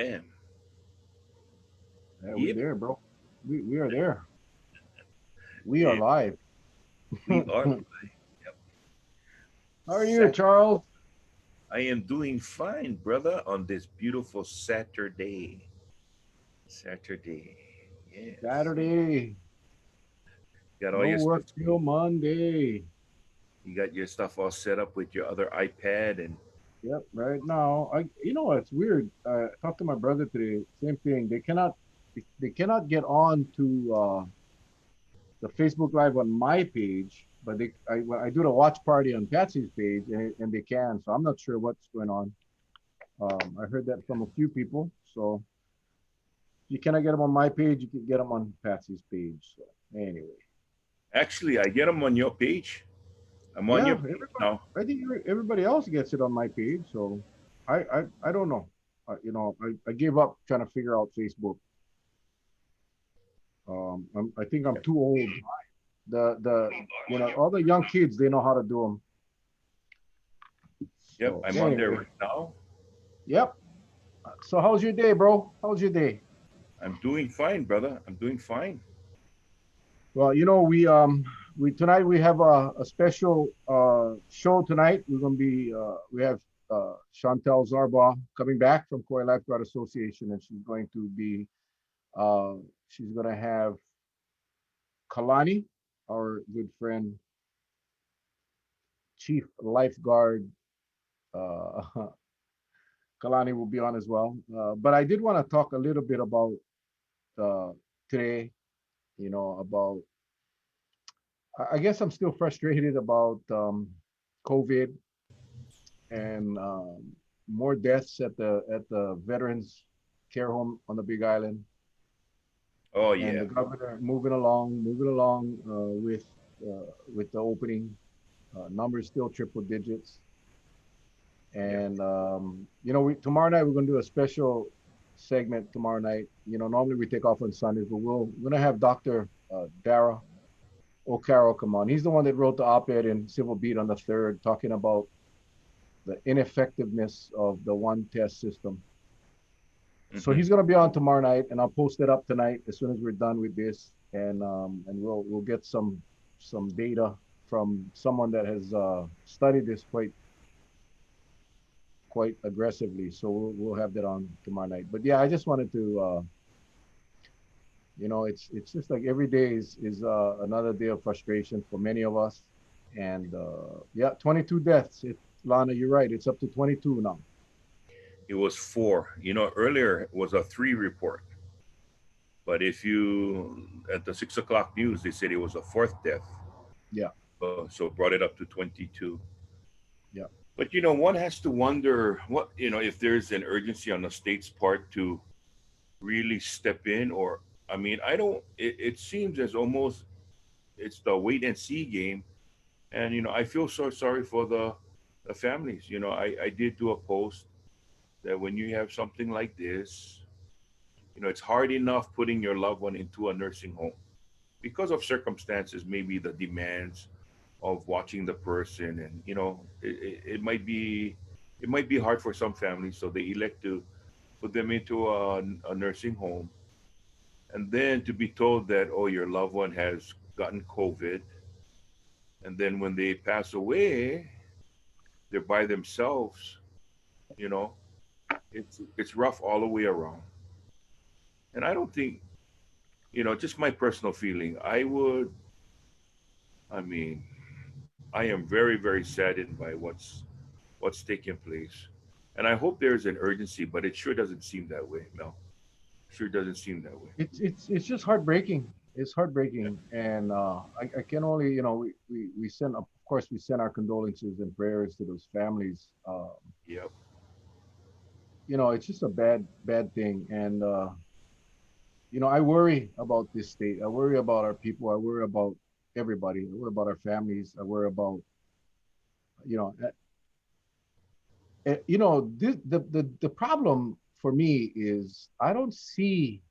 Man, Yeah, we yep, there, bro. We are there. We are eh, live. we are. How Yep. are you, Sat- Charles? I am doing fine, brother, on this beautiful Saturday. Saturday. Yes. Saturday. Got all No your work stuff. till Monday. You got your stuff all set up with your other iPad and Yep, right now. You know, it's weird. I talked to my brother today. Same thing. They cannot get on to the Facebook Live on my page, but when I do the watch party on Patsy's page, and they can. So I'm not sure what's going on. I heard that from a few people. So you cannot get them on my page. You can get them on Patsy's page. So anyway, actually I get them on your page. I'm on yeah, your page everybody. now. I think everybody else gets it on my page. So I don't know. You know, I gave up trying to figure out Facebook. I think I'm too old. All the young kids, they know how to do them. Yep, So I'm on there anyway, right now. yep. So how's your day, bro? How's your day? I'm doing fine, brother. I'm doing fine. Well, we tonight we have a special show tonight. We have Chantal Zarbaugh coming back from Koi Lifeguard Association, and uh, she's going to have Kalani, our good friend, chief lifeguard. Uh, Kalani will be on as well. But I did want to talk a little bit about uh, today. About I guess I'm still frustrated about COVID and more deaths at the Veterans Care Home on the Big Island, Oh and yeah. the governor moving along with the opening. Numbers still triple digits, Yep. and tomorrow night we're going to do a special segment tomorrow night. Normally we take off on Sundays, but we're going to have Dr. Dara O'Carroll come on. He's the one that wrote the op-ed in Civil Beat on the third, talking about the ineffectiveness of the one test system. So Hmm. he's gonna be on tomorrow night, and I'll post it up tonight as soon as we're done with this, and we'll get some data from someone that has studied this quite aggressively. So we'll have that on tomorrow night. But yeah, I just wanted to it's just like every day is another day of frustration for many of us, and yeah, 22 deaths. Lana, you're right. It's up to 22 now. It was four. Earlier it was a three report. But if you at the 6 o'clock news, they said it was a fourth death. Yeah, So brought it up to 22. yeah. But one has to wonder if there's an urgency on the state's part to really step in, or I mean, I don't. It seems as almost it's the wait and see game, and I feel so sorry for the families. I did do a post that when you have something like this, it's hard enough putting your loved one into a nursing home because of circumstances, maybe the demands of watching the person, and it might be hard for some families, so they elect to put them into a nursing home, and then to be told that, oh, your loved one has gotten COVID, and then when they pass away, they're by themselves. You know, it's rough all the way around, and I don't think, just my personal feeling, I would. I mean, I am very, very saddened by what's taking place. And I hope there's an urgency, but it sure doesn't seem that way, Mel. Sure doesn't seem that way. It's just heartbreaking. It's Yeah. heartbreaking, and I can only we send, of course, we send our condolences and prayers to those families. Yep. It's just a bad thing, and I worry about this state. I worry about our people. I worry about everybody. I worry about our families. I worry about you know the problem for me is I don't see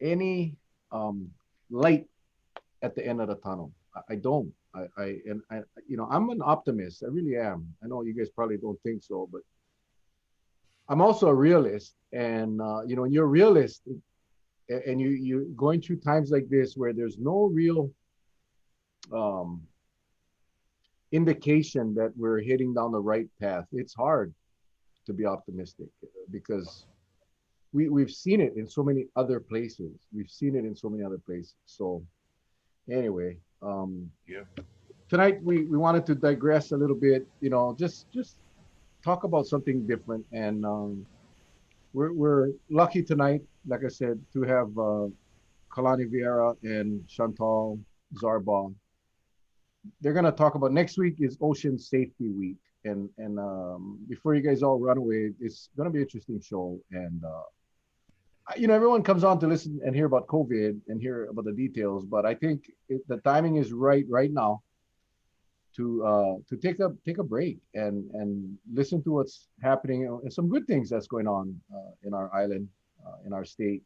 any um, light at the end of the tunnel. I don't. I'm an optimist. I really am. I know you guys probably don't think so, but I'm also a realist, and when you're a realist and you going through times like this where there's no real um, indication that we're heading down the right path, it's hard to be optimistic because we've seen it in so many other places. We've seen it in so many other places. So anyway, Yeah. tonight we wanted to digress a little bit. Just talk about something different, and we're lucky tonight, like I said, to have Kalani Vierra and Chantal Zarbaugh. They're gonna talk about next week is Ocean Safety Week, and before you guys all run away, it's gonna be an interesting show. And everyone comes on to listen and hear about COVID and hear about the details, but I think the timing is right now to take a break and listen to what's happening and some good things that's going on in our island, in our state.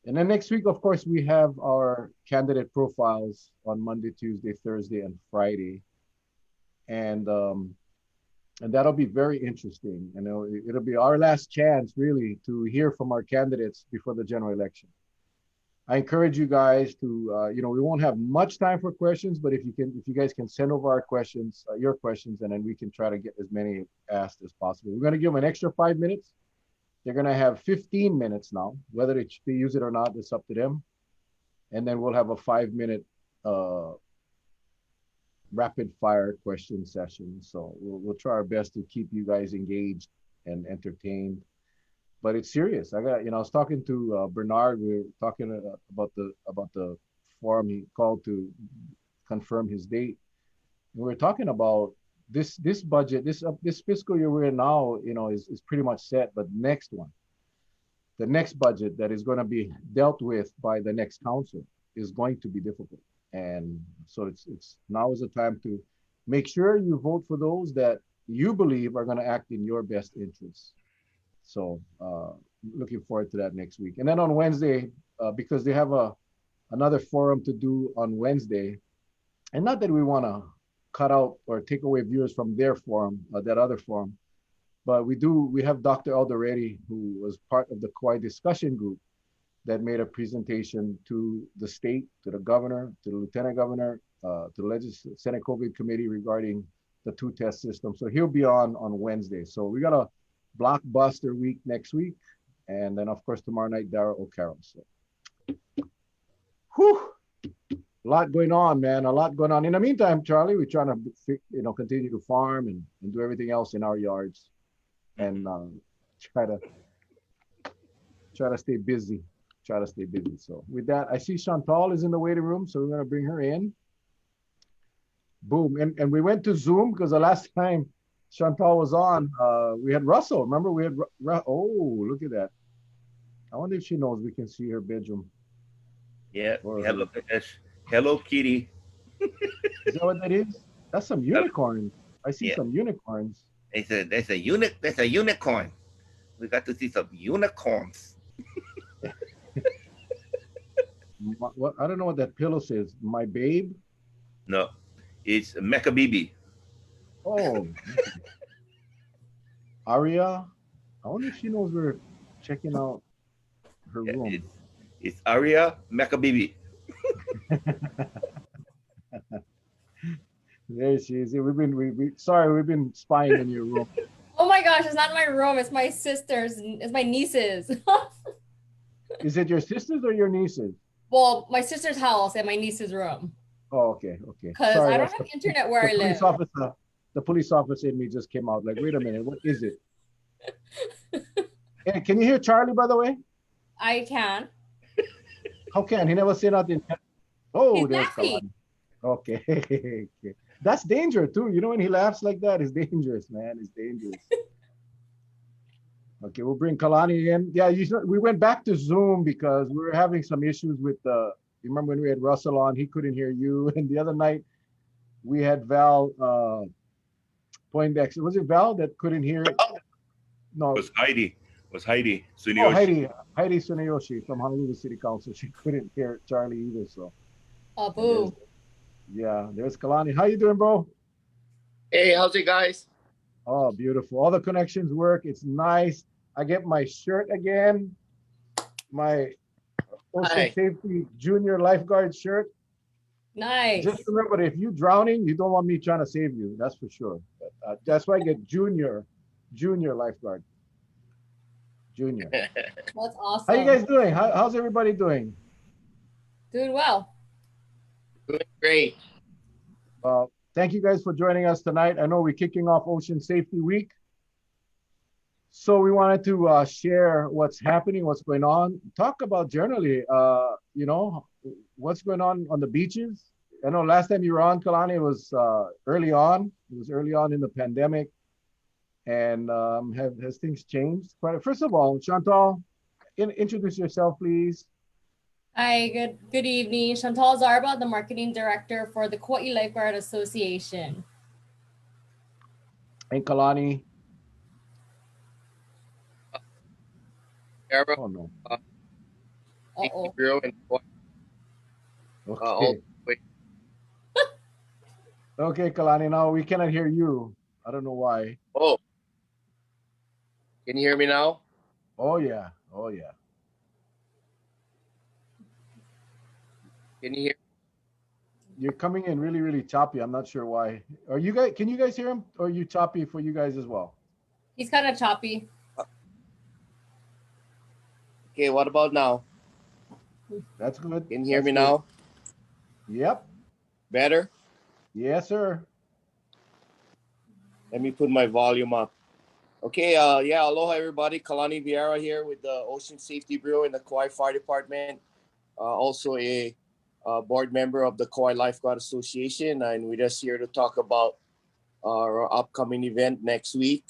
And then next week, of course, we have our candidate profiles on Monday, Tuesday, Thursday, and Friday, and that'll be very interesting. It'll be our last chance, really, to hear from our candidates before the general election. I encourage you guys to, we won't have much time for questions, but if you guys can send over our questions, your questions, and then we can try to get as many asked as possible. We're going to give them an extra 5 minutes. They're going to have 15 minutes now. Whether they use it or not, it's up to them. And then we'll have a 5-minute rapid fire question session. So we'll try our best to keep you guys engaged and entertained. But it's serious. I was talking to Bernard. We were talking about the forum he called to confirm his date. And we were talking about this budget, this fiscal year we're in now, is pretty much set. But the next budget that is going to be dealt with by the next council is going to be difficult. And so it's now is the time to make sure you vote for those that you believe are going to act in your best interests. So looking forward to that next week. And then on Wednesday, because they have another forum to do on Wednesday, and not that we want to cut out or take away viewers from their forum, that other forum, but we have Dr. Eldoretti, who was part of the Kauai discussion group that made a presentation to the state, to the governor, to the lieutenant governor, to the Senate COVID committee regarding the two-test system. So he'll be on Wednesday. So we got a blockbuster week next week. And then, of course, tomorrow night, Dara O'Carroll. So, whew, a lot going on, man. A lot going on. In the meantime, Charlie, we're trying to, continue to farm and do everything else in our yards and try to stay busy. So with that, I see Chantal is in the waiting room, so we're going to bring her in. Boom. And we went to Zoom because the last time Chantal was on, we had Russell. Remember, we had, oh, look at that. I wonder if she knows we can see her bedroom. Yeah. Hello, Kitty. Is that what that is? That's some unicorns. I see some unicorns. That's a unicorn. We got to see some unicorns. What I don't know what that pillow says. My babe? No, it's Mecca Bibi. Oh. Aria? I wonder if she knows we're checking out her room. It's Aria Mecca Bibi. There she is. We've been spying in your room. Oh my gosh, it's not my room. It's my sister's. It's my niece's. Is it your sister's or your niece's? Well, my sister's house and my niece's room. Oh, okay. Because I don't have internet where I live. The police officer in me just came out like, wait a minute, what is it? Hey, can you hear Charlie, by the way? I can. How can? He never said nothing. Oh, He's there's laughing. Kalani. Okay. That's danger too. When he laughs like that, it's dangerous, man. It's dangerous. Okay, we'll bring Kalani in. Yeah, we went back to Zoom because we were having some issues with you remember when we had Russell on, he couldn't hear you. And the other night we had Val Poindexter. Was it Val that couldn't hear it? No. It was Heidi Suneyoshi. Oh, Heidi Suneyoshi from Honolulu City Council. She couldn't hear Charlie either. So Boo. there's Kalani. How you doing, bro? Hey, how's it, guys? Oh, beautiful. All the connections work. It's nice. I get my shirt again, my Ocean Hi. Safety Junior Lifeguard shirt. Just Nice. remember, if you're drowning, you don't want me trying to save you. That's for sure. But, that's why I get Junior Lifeguard, Junior. That's How you awesome. guys doing? How's everybody doing? Doing well. Doing great. Thank you guys for joining us tonight. I know we're kicking off Ocean Safety Week. So we wanted to share what's happening, what's going on, talk about generally, what's going on the beaches. I know last time you were on, Kalani, it was early on. It was early on in the pandemic. And has things changed? But first of all, Chantal, introduce yourself, please. Hi, good evening. Chantal Zarbaugh, the marketing director for the Kauai Lifeguard Association. And Kalani. Vierra, Oh, no. Safety Uh-oh. Bureau, and all Okay. the way. Okay, Kalani, now we cannot hear you. I don't know why. Oh, can you hear me now? Oh, yeah. Oh, yeah. Can you hear? You're coming in really, really choppy. I'm not sure why. Are you guys? Can you guys hear him? Or are you choppy for you guys as well? He's kind of choppy. Okay, what about now? That's good. Can you hear That's me good. now? Yep. Better? Yes, sir. Let me put my volume up. Okay, yeah, aloha everybody. Kalani Vierra here with the Ocean Safety Bureau in the Kauai Fire Department. Also a board member of the Kauai Lifeguard Association, and we're just here to talk about our upcoming event next week.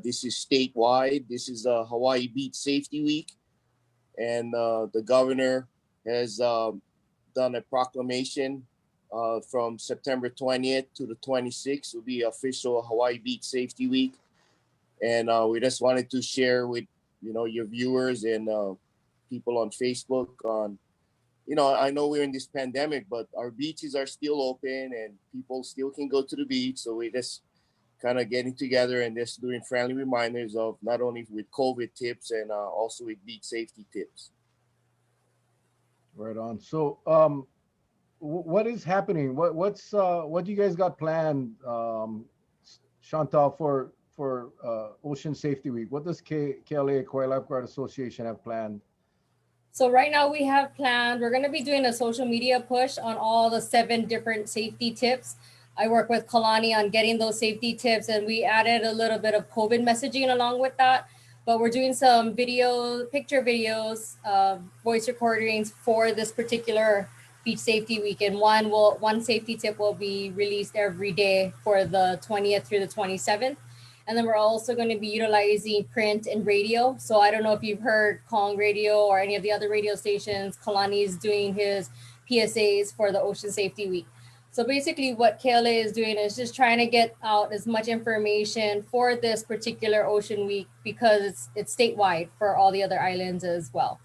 This is statewide. This is Hawaii Beach Safety Week, and the governor has done a proclamation from September 20th to the 26th will be official Hawaii Beach Safety Week, and we just wanted to share with your viewers and people on Facebook on I know we're in this pandemic, but our beaches are still open and people still can go to the beach. So we just kind of getting together and just doing friendly reminders of not only with COVID tips and also with beach safety tips. Right on. So, what is happening? What do you guys got planned, Chantal, for Ocean Safety Week? What does KLA Kauai Lifeguard Association have planned? So right now we have planned, we're going to be doing a social media push on all the 7 different safety tips. I work with Kalani on getting those safety tips, and we added a little bit of COVID messaging along with that. But we're doing some picture videos, voice recordings for this particular beach safety week. And one safety tip will be released every day for the 20th through the 27th. And then we're also going to be utilizing print and radio. So I don't know if you've heard Kong Radio or any of the other radio stations. Kalani is doing his PSAs for the Ocean Safety Week. So basically, what KLA is doing is just trying to get out as much information for this particular Ocean Week because it's statewide for all the other islands as well.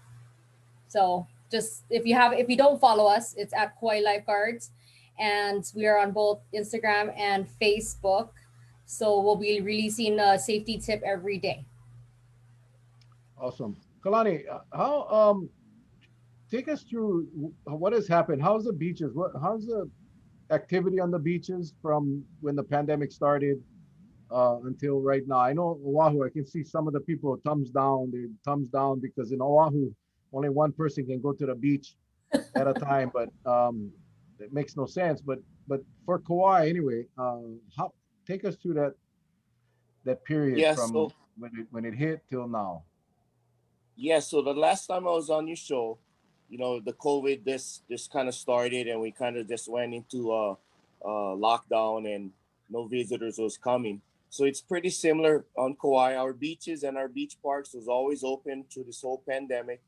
So just if you don't follow us, it's at Kauai Lifeguards, and we are on both Instagram and Facebook. So we'll be releasing a safety tip every day. Awesome. Kalani, how take us through what has happened. How's the beaches? How's the activity on the beaches from when the pandemic started until right now? I know Oahu, I can see some of the people thumbs down. They thumbs down because in Oahu, only one person can go to the beach at a time, but it makes no sense. But for Kauai anyway, how take us through that period Yeah, from so when it hit till now. so the last time I was on your show, the COVID this kind of started and we kind of just went into lockdown and no visitors was coming. So it's pretty similar on Kauai. Our beaches and our beach parks was always open through this whole pandemic.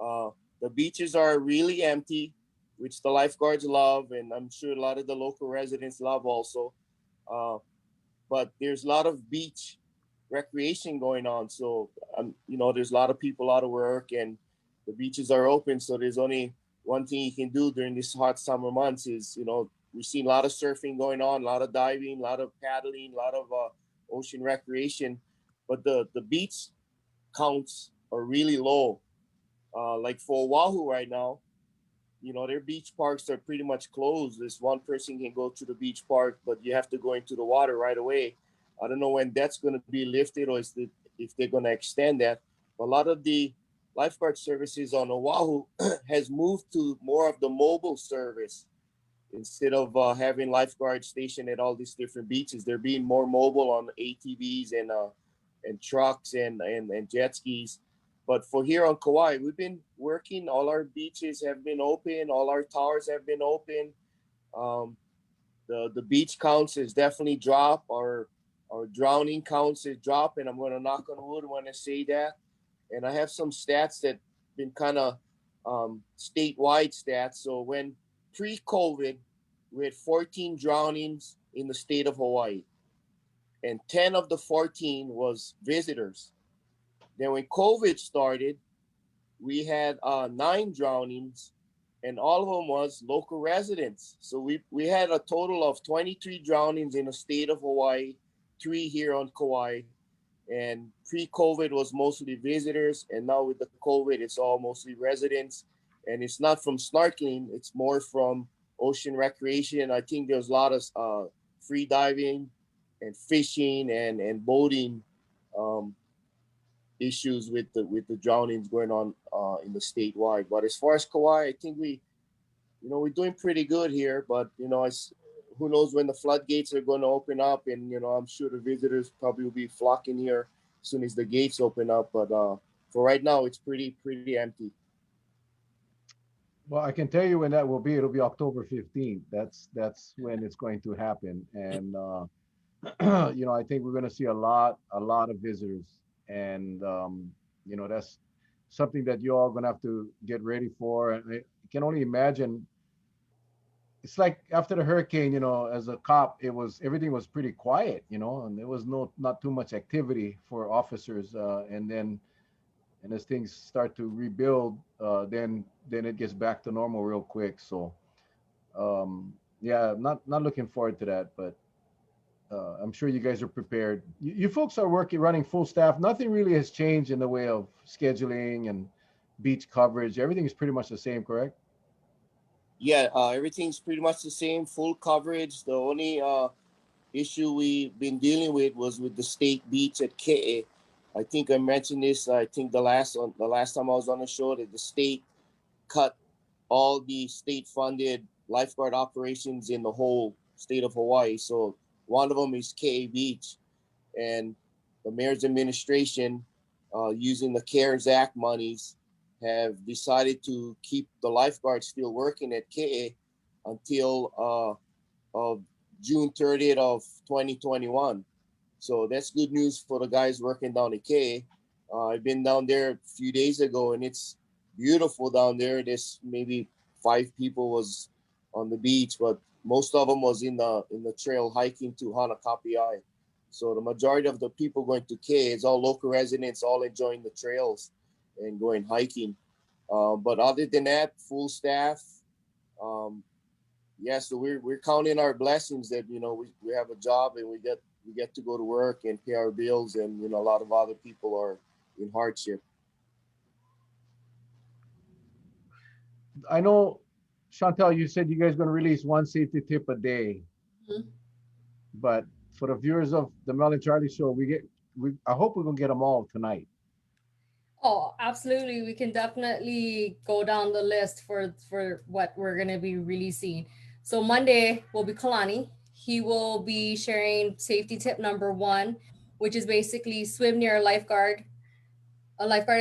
Uh, the beaches are really empty, which the lifeguards love, and I'm sure a lot of the local residents love also. Uh, but there's a lot of beach recreation going on. So, there's a lot of people out of work and the beaches are open. So there's only one thing you can do during these hot summer months is, we've seen a lot of surfing going on, a lot of diving, a lot of paddling, a lot of ocean recreation, but the beach counts are really low. Like for Oahu right now, their beach parks are pretty much closed. This one person can go to the beach park, but you have to go into the water right away. I don't know when that's going to be lifted, or if they're going to extend that. But a lot of the lifeguard services on Oahu has moved to more of the mobile service. Instead of having lifeguards stationed at all these different beaches, they're being more mobile on ATVs and trucks and jet skis. But for here on Kauai, we've been working. All our beaches have been open. All our towers have been open. Um, the beach counts has definitely dropped. Our drowning counts has dropped, and I'm going to knock on wood when I say that. And I have some stats that been kind of statewide stats. So when pre-COVID, we had 14 drownings in the state of Hawaii, and 10 of the 14 was visitors. Then when COVID started, we had 9 drownings, and all of them was local residents. So we had a total of 23 drownings in the state of Hawaii, 3 here on Kauai. And pre-COVID was mostly visitors, and now with the COVID, it's all mostly residents. And it's not from snorkeling; it's more from ocean recreation. I think there's a lot of free diving and fishing and boating um, issues with the drownings going on in the statewide. But as far as Kauai, I think we're doing pretty good here. But it's who knows when the floodgates are going to open up, and I'm sure the visitors probably will be flocking here as soon as the gates open up. But for right now, it's pretty empty. Well, I can tell you when that will be. It'll be October 15th. That's when it's going to happen. And I think we're going to see a lot of visitors, and that's something that you all going to have to get ready for. And I can only imagine. It's like after the hurricane, as a cop, everything was pretty quiet, and there was not too much activity for officers. And as things start to rebuild, then it gets back to normal real quick. So yeah, not looking forward to that, but I'm sure you guys are prepared. You folks are running full staff. Nothing really has changed in the way of scheduling and beach coverage. Everything is pretty much the same, correct? Yeah, everything's pretty much the same, full coverage. The only issue we've been dealing with was with the state beach at Ke'e. I think I mentioned this. I think the last time I was on the show, that the state cut all the state-funded lifeguard operations in the whole state of Hawaii. So one of them is Ke'e Beach, and the mayor's administration, using the CARES Act monies, have decided to keep the lifeguards still working at Ke'e until of June 30th of 2021. So that's good news for the guys working down at Ke'e. I've been down there a few days ago, and it's beautiful down there. There's maybe 5 people was on the beach, but most of them was in the trail hiking to Hanakapiai. So the majority of the people going to Ke'e is all local residents, all enjoying the trails and going hiking. But other than that, full staff. Um, yeah, so we're counting our blessings that we have a job, and we get to go to work and pay our bills, and a lot of other people are in hardship. I know, Chantal, you said you guys going to release one safety tip a day, Mhm. but for the viewers of the Mel and Charlie show, I hope we're going to get them all tonight. Oh, absolutely. We can definitely go down the list for what we're going to be releasing. So Monday will be Kalani. He will be sharing safety tip number 1, which is basically swim near a lifeguarded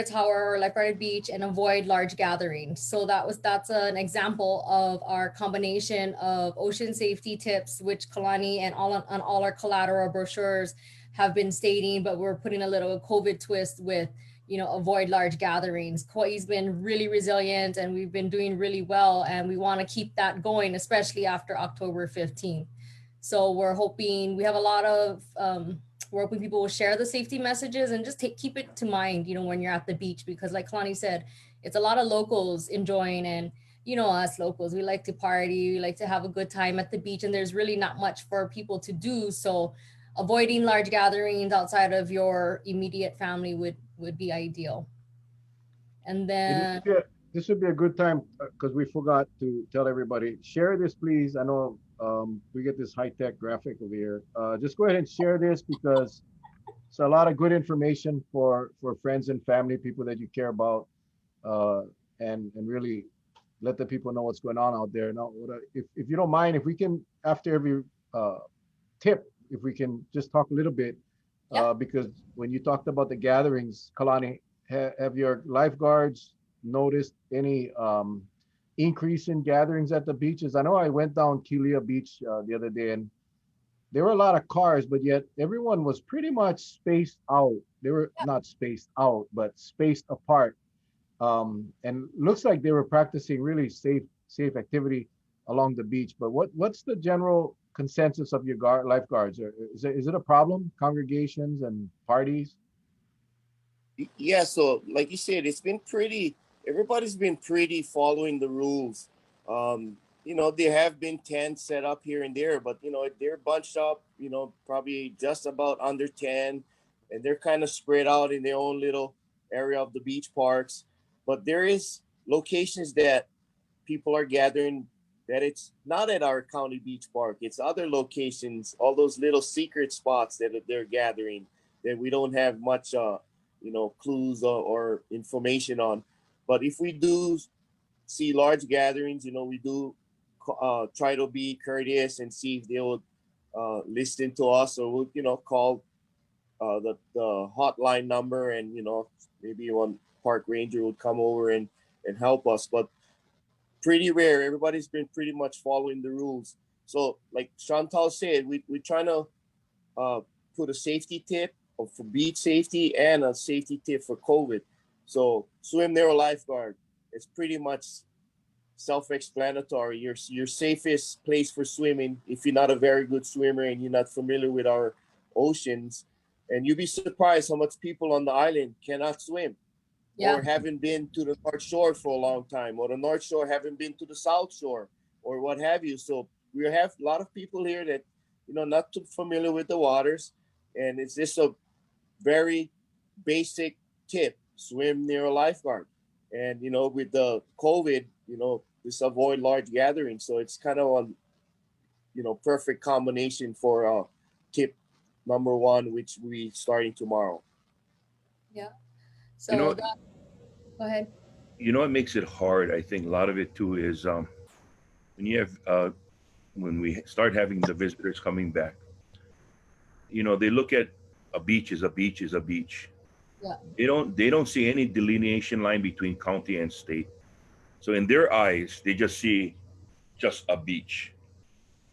tower or lifeguarded beach, and avoid large gatherings. So that's an example of our combination of ocean safety tips, which Kalani and all our collateral brochures have been stating, but we're putting a little COVID twist with avoid large gatherings. Kauai's been really resilient, and we've been doing really well, and we want to keep that going, especially after October 15th. So we're hoping we have a lot of we're hoping people will share the safety messages and just keep it to mind, when you're at the beach, because like Kalani said, it's a lot of locals enjoying, and us locals, we like to party, we like to have a good time at the beach, and there's really not much for people to do. So avoiding large gatherings outside of your immediate family would be ideal. And It then would be a, this would be a good time because we forgot to tell everybody. Share this, please. I know we get this high tech graphic over here. Just go ahead and share this because it's a lot of good information for friends and family, people that you care about, uh, and really let the people know what's going on out there. Now, if you don't mind, if we can after every uh, tip, if we can just talk a little bit, yeah. because when you talked about the gatherings, Kalani, have your lifeguards noticed any increase in gatherings at the beaches? I know I went down Kilia Beach the other day, and there were a lot of cars, but yet everyone was pretty much spaced out. They were not spaced out, but spaced apart. And looks like they were practicing really safe activity along the beach. But what's the general consensus of your lifeguards? Is it a problem? Congregations and parties? Yeah, so like you said, it's been pretty. Everybody's been pretty following the rules. There have been tents set up here and there, but they're bunched up. Probably just about under 10, and they're kind of spread out in their own little area of the beach parks. But there is locations that people are gathering that it's not at our county beach park. It's other locations, all those little secret spots that they're gathering that we don't have much clues or information on. But if we do see large gatherings, we do try to be courteous and see if they would listen to us, or would call the hotline number, and maybe one park ranger would come over and help us. But pretty rare. Everybody's been pretty much following the rules. So like Chantal said, we're trying to uh, put a safety tip for beach safety and a safety tip for COVID. So swim near a lifeguard. It's pretty much self-explanatory. Your safest place for swimming, if you're not a very good swimmer and you're not familiar with our oceans, and you'd be surprised how much people on the island cannot swim, Yeah. or haven't been to the North Shore for a long time, or the North Shore haven't been to the South Shore, or what have you. So we have a lot of people here that not too familiar with the waters, and it's just a very basic tip: swim near a lifeguard. And with the COVID, just avoid large gatherings. So it's kind of a perfect combination for tip number one, which we starting tomorrow. Yeah. You So know, that, go ahead. what makes it hard. I think a lot of it too is when you have when we start having the visitors coming back. They look at a beach as a beach is a beach. Yeah. They don't see any delineation line between county and state. So in their eyes, they just see just a beach,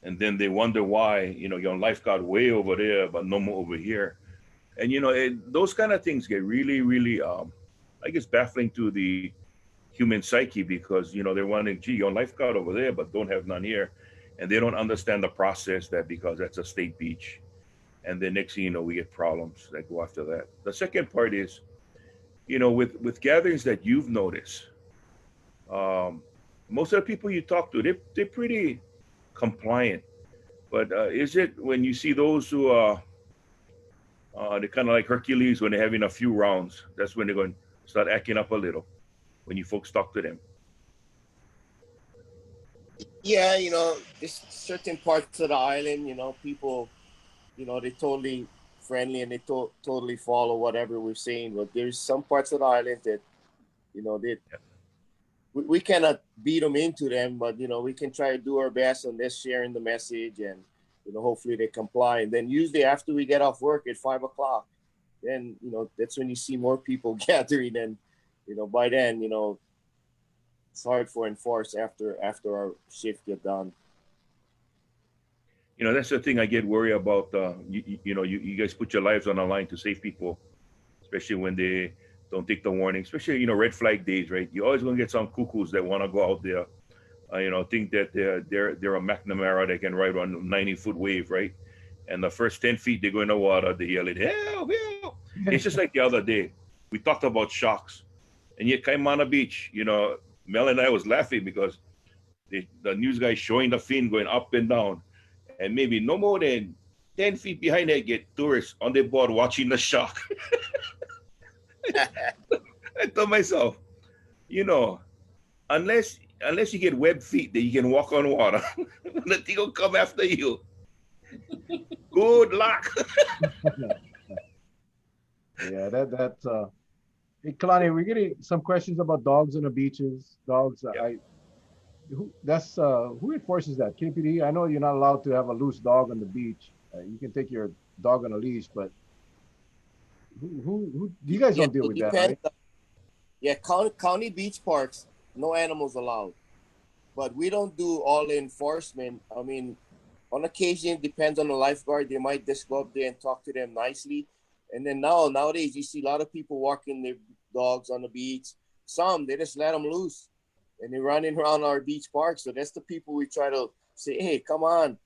and then they wonder why your life got way over there, but no more over here. And those kind of things get really, really, I guess, baffling to the human psyche because they're wondering, gee, your life got over there, but don't have none here, and they don't understand the process that because that's a state beach, and then next thing you know, we get problems that go after that. The second part is, with gatherings that you've noticed, um, most of the people you talk to, they're pretty compliant. But is it when you see those who are they're kind of like Hercules when they're having a few rounds, that's when they're going to start acting up a little when you folks talk to them? Yeah, there's certain parts of the island, people, they totally friendly, and they totally follow whatever we're saying. But there's some parts of the island that, they we cannot beat them into them, but we can try to do our best on this sharing the message, and hopefully they comply. And then usually after we get off work at 5 o'clock, then that's when you see more people gathering, and by then it's hard for enforce after our shift get done. That's the thing I get worried about. You guys put your lives on the line to save people, especially when they don't take the warning. Especially red flag days, right? You're always gonna get some cuckoos that want to go out there, think that they're a McNamara that can ride on a 90-foot wave, right? And the first 10 feet they go in the water, they yell it, help, help. It's just like the other day. We talked about sharks, and yet Kaimana Beach, Mel and I was laughing because the news guy showing the fin going up and down, and maybe no more than 10 feet behind that get tourists on the board watching the shark. I told myself, you know, unless you get web feet that you can walk on water, the thing will come after you. Good luck. Yeah, that's hey, Kalani, we're getting some questions about dogs on the beaches. Dogs, Yep. who enforces that? KPD. I know you're not allowed to have a loose dog on the beach. You can take your dog on a leash, but who you guys Yeah, don't deal so with that, depends. right? Yeah, county beach parks, no animals allowed. But we don't do all the enforcement. I mean, on occasion, depends on the lifeguard. They might just go up there and talk to them nicely. And then nowadays, you see a lot of people walking their dogs on the beach. Some they just let them loose, and they're running around our beach park. So that's the people we try to say, hey, come on.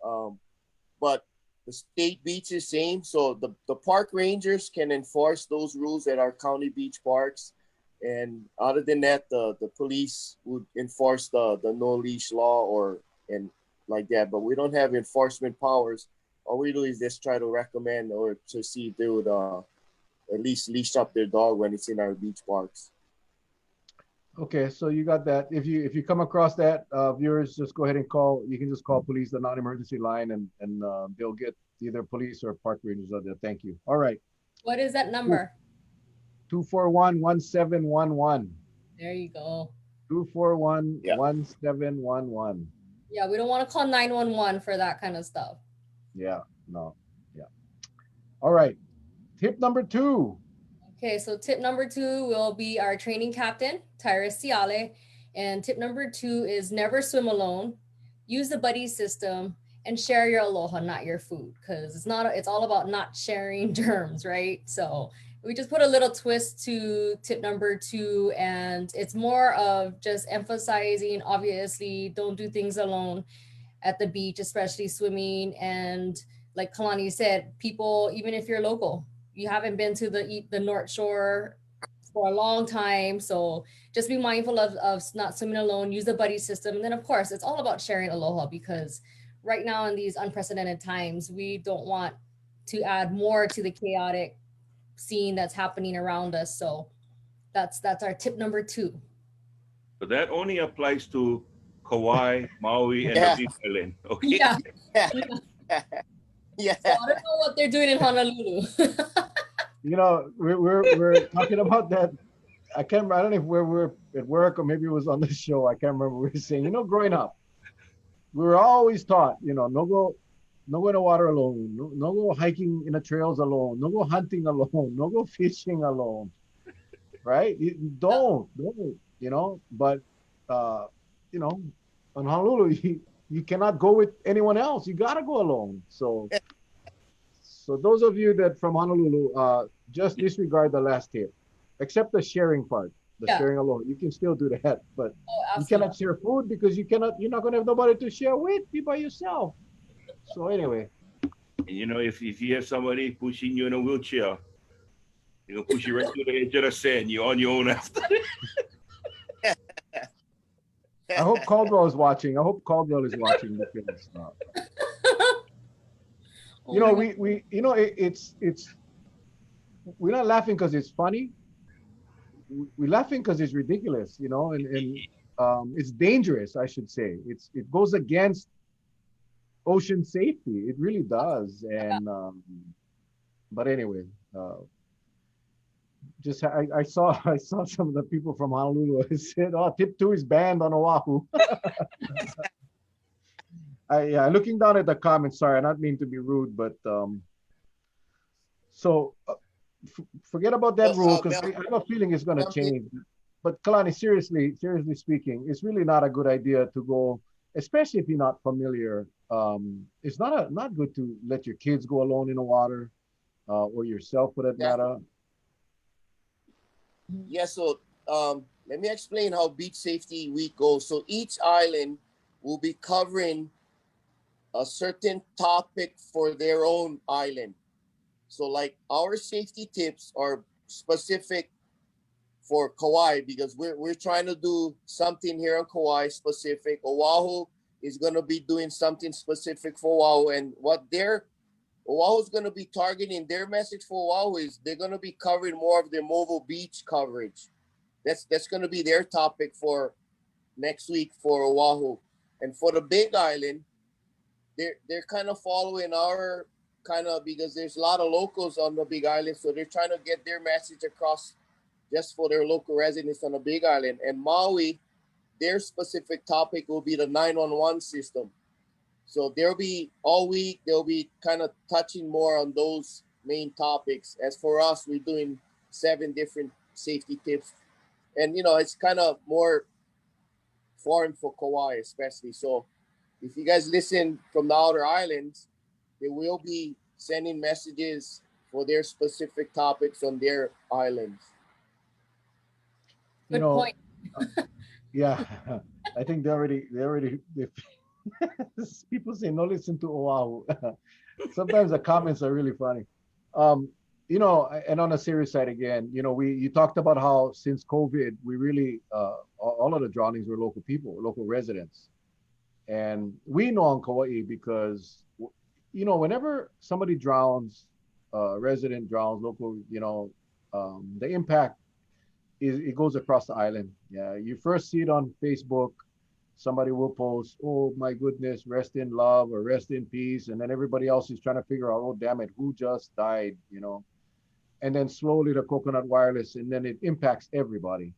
Um, but the state beach is same. So the park rangers can enforce those rules at our county beach parks. And other than that, the police would enforce the no leash law or and like that. But we don't have enforcement powers. All we do is just try to recommend or to see if they would at least leash up their dog when it's in our beach parks. Okay, so you got that. If you come across that, viewers, just go ahead and call. You can just call police, the non-emergency line, and they'll get either police or park rangers out there. Thank you. All right, What is that number? 241-1711. There you go. 241 Yeah. 1711. Yeah, we don't want to call 911 for that kind of stuff. Yeah, no, yeah. All right. Tip number 2. Okay, so tip number 2 will be our training captain, Tyrus Ciale. And tip number 2 is never swim alone, use the buddy system, and share your aloha, not your food. Because it's all about not sharing germs, right? So we just put a little twist to tip number 2, and it's more of just emphasizing, obviously, don't do things alone at the beach, especially swimming. And like Kalani said, people, even if you're local, you haven't been to the North Shore for a long time. So just be mindful of not swimming alone, use the buddy system. And then of course, it's all about sharing aloha, because right now in these unprecedented times, we don't want to add more to the chaotic scene that's happening around us. So that's our tip number 2. But that only applies to Kauai, Maui, and the Yeah, Big Island. Okay. Yeah. yeah, Yeah. yeah. So I don't know what they're doing in Honolulu. You know, we're talking about that. I can't remember. I don't know if we're at work or maybe it was on the show. I can't remember. We were saying, growing up, we were always taught, no go in the water alone, no go hiking in the trails alone, no go hunting alone, no go fishing alone, right? Don't. But uh, you know, on Honolulu, you cannot go with anyone else. You gotta go alone. So those of you that from Honolulu, just disregard the last tip, except the sharing part, the Yeah. sharing alone. You can still do that, but Oh, you cannot absolutely. share food because you're not gonna have nobody to share with. Be by yourself. So anyway, And if you have somebody pushing you in a wheelchair, they're gonna push you right to the edge of the sand. You're on your own after. I hope Caldwell is watching. I hope Caldwell is watching because it's we're not laughing because it's funny. We're laughing because it's ridiculous, and it's dangerous. I should say it goes against ocean safety. It really does. And but anyway, just I saw I saw some of the people from Honolulu said, "Oh, tip 2 is banned on Oahu." Looking down at the comments. Sorry, I not mean to be rude, but so forget about that rule because I have a feeling it's going to change. But Kalani, seriously speaking, it's really not a good idea to go, especially if you're not familiar. It's not good to let your kids go alone in the water, or yourself for that matter. Yeah, so let me explain how Beach Safety Week goes. So each island will be covering a certain topic for their own island. So like our safety tips are specific for Kauai because we're trying to do something here on Kauai specific. Oahu is going to be doing something specific for Oahu, and what their Oahu's going to be targeting their message for Oahu is they're going to be covering more of their mobile beach coverage. That's going to be their topic for next week for Oahu. And for the Big Island, they're kind of following our kind of, because there's a lot of locals on the Big Island, so they're trying to get their message across just for their local residents on the Big Island. And Maui, their specific topic will be the 911 system. So they'll be all week, they'll be kind of touching more on those main topics. As for us, we're doing 7 different safety tips. And, you know, it's kind of more foreign for Kauai, especially. So if you guys listen from the outer islands, they will be sending messages for their specific topics on their islands. You Good know, point. yeah, I think they people say no listen to Oahu. Sometimes the comments are really funny. You know, and on a serious side again, you know, you talked about how since COVID, we really all of the drownings were local people, local residents, and we know on Kauai because you know whenever somebody drowns, resident drowns, local, you know, the impact it goes across the island. Yeah, you first see it on Facebook. Somebody will post, "Oh my goodness, rest in love" or "rest in peace," and then everybody else is trying to figure out, "Oh damn it, who just died?" You know, and then slowly the coconut wireless, and then it impacts everybody,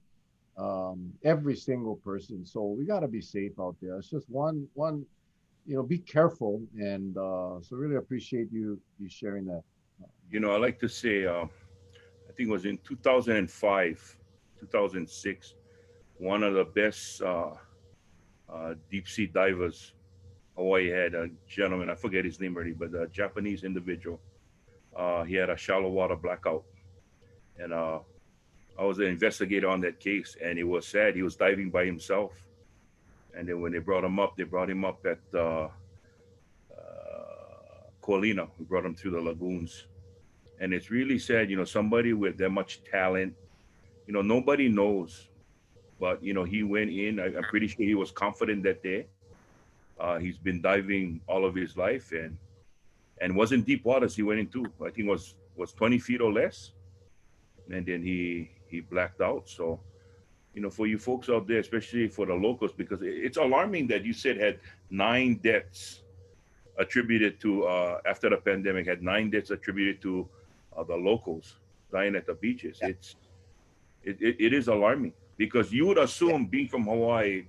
every single person. So we got to be safe out there. It's just one, you know, be careful, and so really appreciate you sharing that. You know, I like to say, I think it was in 2005, 2006, one of the best deep sea divers Hawaii had, a gentleman, I forget his name already, but a Japanese individual. He had a shallow water blackout. And I was an investigator on that case, and it was sad. He was diving by himself. And then when they brought him up at Colina. We brought him through the lagoons. And it's really sad, you know, somebody with that much talent, you know, nobody knows. But, you know, he went in. I'm pretty sure he was confident that day. He's been diving all of his life, and wasn't deep waters he went into. I think was 20 feet or less, and then he blacked out. So you know, for you folks out there, especially for the locals, because it's alarming that you said had 9 deaths attributed to after the pandemic, had 9 deaths attributed to the locals dying at the beaches. Yeah. It is alarming because you would Yeah. assume being from Hawaii,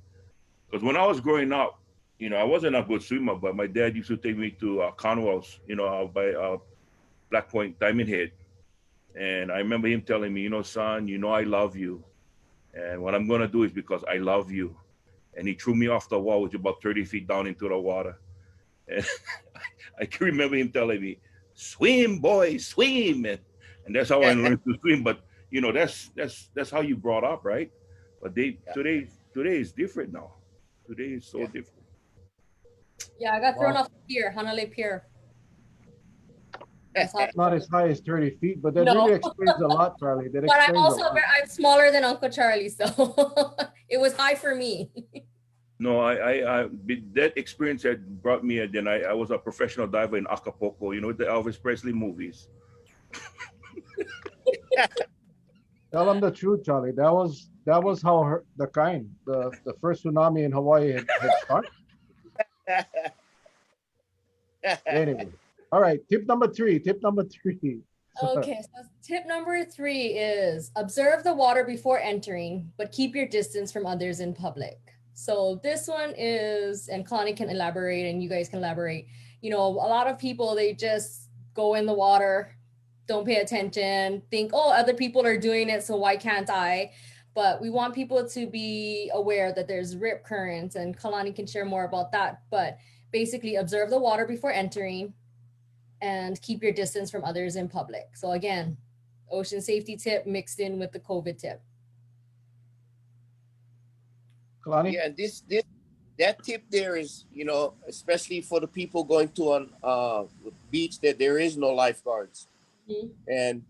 because when I was growing up, you know, I wasn't a good swimmer, but my dad used to take me to Conwell's, you know, out by Black Point, Diamond Head. And I remember him telling me, you know, son, you know, I love you. And what I'm going to do is because I love you. And he threw me off the wall, which is about 30 feet down into the water. And I can remember him telling me, swim, boy, swim. And that's how I learned to swim. But, you know, that's how you brought up, right? But Yeah. today is different now. Today is so Yeah. different. Yeah, I got thrown Wow. off the pier, Hanalei Pier. That's how. Not as high as 30 feet, but that No, really explains a lot, Charlie. That but I'm explains a also lot. I'm smaller than Uncle Charlie, so it was high for me. No, that experience had brought me. Then I was a professional diver in Acapulco. You know, the Elvis Presley movies. Tell them the truth, Charlie. That was how the first tsunami in Hawaii had started. Anyway, all right. Tip number three. Tip number three. Okay, so tip number 3 is observe the water before entering, but keep your distance from others in public. So this one is, and Kalani can elaborate and you guys can elaborate. You know, a lot of people, they just go in the water, don't pay attention, think, oh, other people are doing it, so why can't I? But we want people to be aware that there's rip currents, and Kalani can share more about that. But basically, observe the water before entering and keep your distance from others in public. So again, ocean safety tip mixed in with the COVID tip. Kalani? Yeah, this that tip there is, you know, especially for the people going to an beach that there is no lifeguards. Mhm. And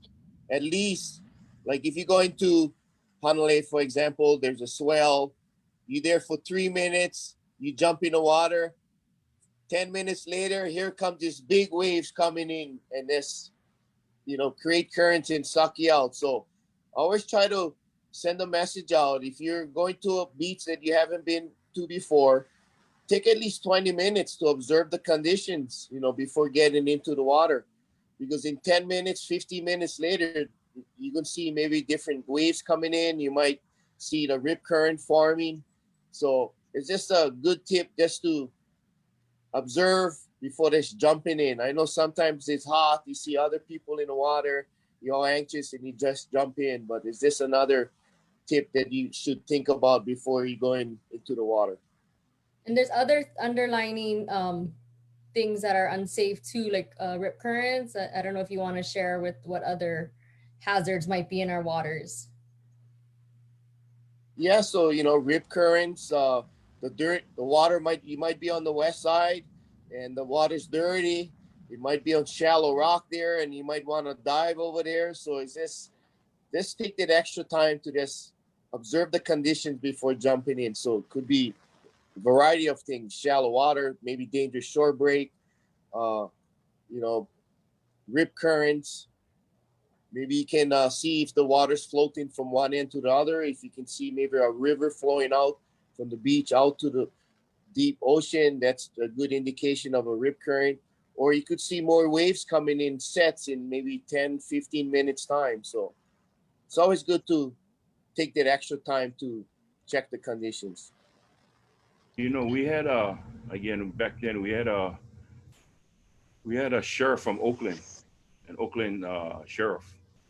at least, like if you go into Hanalei, for example, there's a swell. You there for 3 minutes. You jump in the water. 10 minutes later, here comes these big waves coming in, and this, create currents and suck you out. So always try to send a message out. If you're going to a beach that you haven't been to before, take at least 20 minutes to observe the conditions, before getting into the water. Because in 10 minutes, 15 minutes later, you can see maybe different waves coming in. You might see the rip current forming. So it's just a good tip just to observe before just jumping in. I know sometimes it's hot, you see other people in the water, you're all anxious and you just jump in. But is this another tip that you should think about before you go into the water? And there's other underlining things that are unsafe too, like rip currents. I don't know if you want to share with what other hazards might be in our waters. Yeah, so rip currents, the dirt, the water might you might be on the west side, and the water's dirty. It might be on shallow rock there, and you might want to dive over there. So it's just take that extra time to just observe the conditions before jumping in. So it could be a variety of things: shallow water, maybe dangerous shore break, uh, you know, rip currents. Maybe you can see if the water's floating from one end to the other. If you can see maybe a river flowing out from the beach out to the deep ocean, that's a good indication of a rip current. Or you could see more waves coming in sets in maybe 10, 15 minutes time. So it's always good to take that extra time to check the conditions. We had again back then we had a sheriff from Oakland, an Oakland sheriff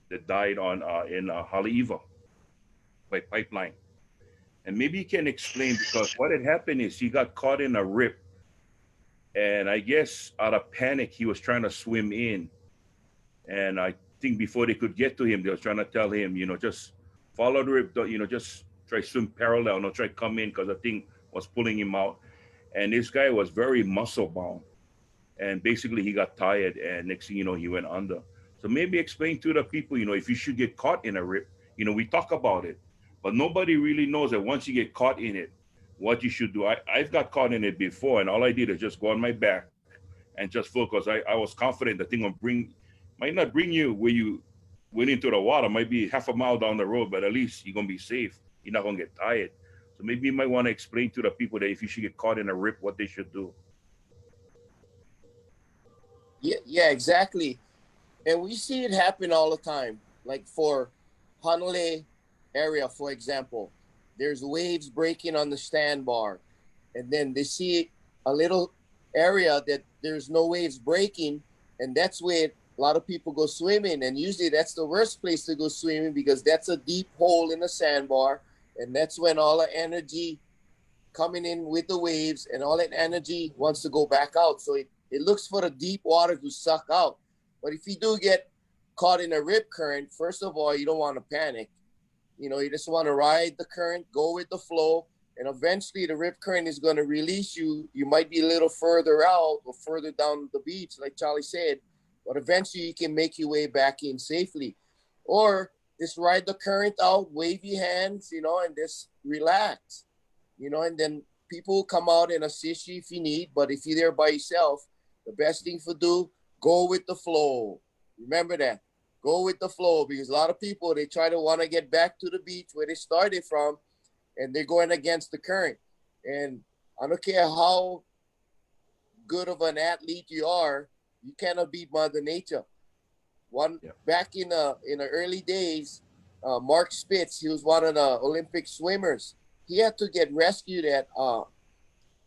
that died on in Haleiwa by pipeline. And maybe you can explain because what had happened is he got caught in a rip, and I guess out of panic he was trying to swim in, and I think before they could get to him, they was trying to tell him, just follow the rip, just try swim parallel, not try come in because the thing was pulling him out. And this guy was very muscle bound, and basically he got tired, and next thing you know, he went under. So maybe explain to the people, if you should get caught in a rip, we talk about it, but nobody really knows that once you get caught in it, what you should do. I've got caught in it before, and all I did is just go on my back and just focus. I was confident the thing might not bring you where you went into the water, might be half a mile down the road, but at least you're gonna be safe. You're not gonna get tired. So maybe you might want to explain to the people that if you should get caught in a rip, what they should do. Yeah, exactly. And we see it happen all the time. Like for Hanalei area, for example, there's waves breaking on the sandbar, and then they see a little area that there's no waves breaking, and that's where a lot of people go swimming. And usually that's the worst place to go swimming because that's a deep hole in the sandbar, and that's when all the energy coming in with the waves and all that energy wants to go back out. So it looks for the deep water to suck out. But if you do get caught in a rip current, first of all, you don't want to panic. You just want to ride the current, go with the flow, and eventually the rip current is going to release you. You might be a little further out or further down the beach, like Charlie said, but eventually you can make your way back in safely. Or just ride the current out, wave your hands, and just relax, and then people will come out and assist you if you need. But if you're there by yourself, the best thing to do, go with the flow. Remember that. Go with the flow, because a lot of people, they try to want to get back to the beach where they started from, and they're going against the current. And I don't care how good of an athlete you are, you cannot beat Mother Nature. One Yeah. back in the early days, Mark Spitz, he was one of the Olympic swimmers. He had to get rescued at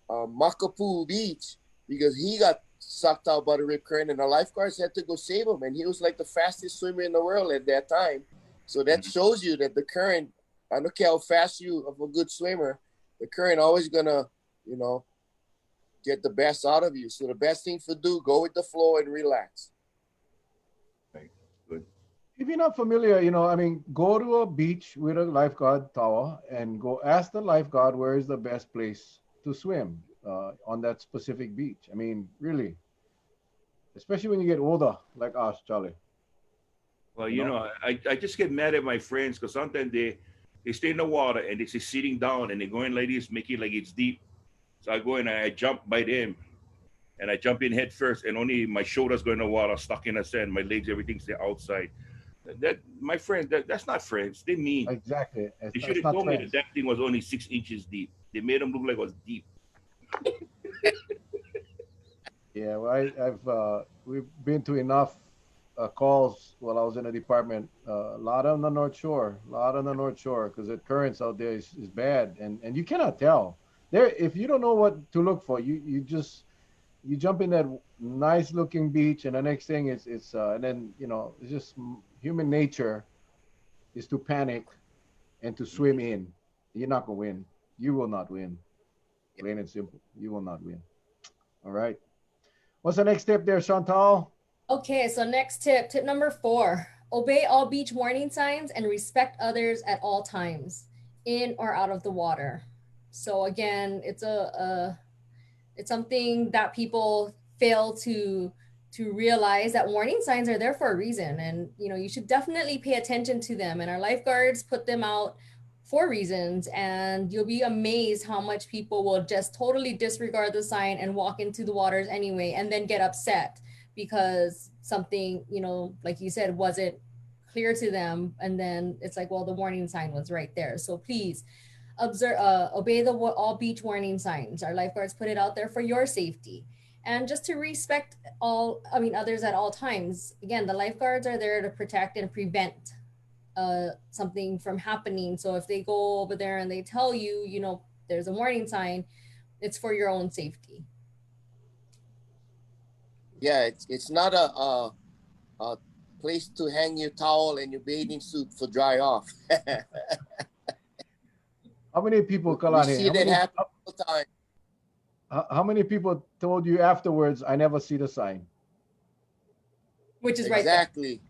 Makapu Beach because he got sucked out by the rip current, and the lifeguards had to go save him. And he was like the fastest swimmer in the world at that time. So that Mhm. shows you that the current, I don't care how fast you of a good swimmer, the current always gonna, you know, get the best out of you. So the best thing to do, go with the flow and relax. Right. Good. If you're not familiar, I mean, go to a beach with a lifeguard tower and go ask the lifeguard where is the best place to swim on that specific beach. I mean, really, especially when you get older, like us, Charlie. Well, You know, I just get mad at my friends because sometimes they stay in the water and they say sitting down and they're going like this, making like it's deep. So I go and I jump by them. and I jump in head first, and only my shoulders go in the water, stuck in the sand, my legs, everything's there outside. That my friend, that's not friends. They mean. Exactly. They should It's have not told me that friends. that thing was only 6 inches deep. They made them look like it was deep. Yeah, well, I've we've been to enough calls while I was in the department. A lot on the North Shore, a lot on the North Shore, because the currents out there is bad, and you cannot tell. There, if you don't know what to look for, you just you jump in that nice looking beach, and the next thing is it's and then it's just human nature is to panic and to swim in. You're not gonna win. You will not win. Plain and simple. You will not win. All right. What's the next step there, Chantal? Okay, so next tip, tip number 4, obey all beach warning signs and respect others at all times, in or out of the water. So again, it's something that people fail to realize that warning signs are there for a reason, and you should definitely pay attention to them, and our lifeguards put them out for reasons, and you'll be amazed how much people will just totally disregard the sign and walk into the waters anyway and then get upset because something, like you said, wasn't clear to them, and then it's like, well, the warning sign was right there. So please obey the all beach warning signs. Our lifeguards put it out there for your safety, and just to respect others at all times. Again, the lifeguards are there to protect and prevent something from happening. So if they go over there and they tell you, there's a warning sign, it's for your own safety. Yeah, it's not a place to hang your towel and your bathing suit for dry off. How many people, We Kalani? see that happen all the time. How many people told you afterwards, I never see the sign? Which is right Exactly.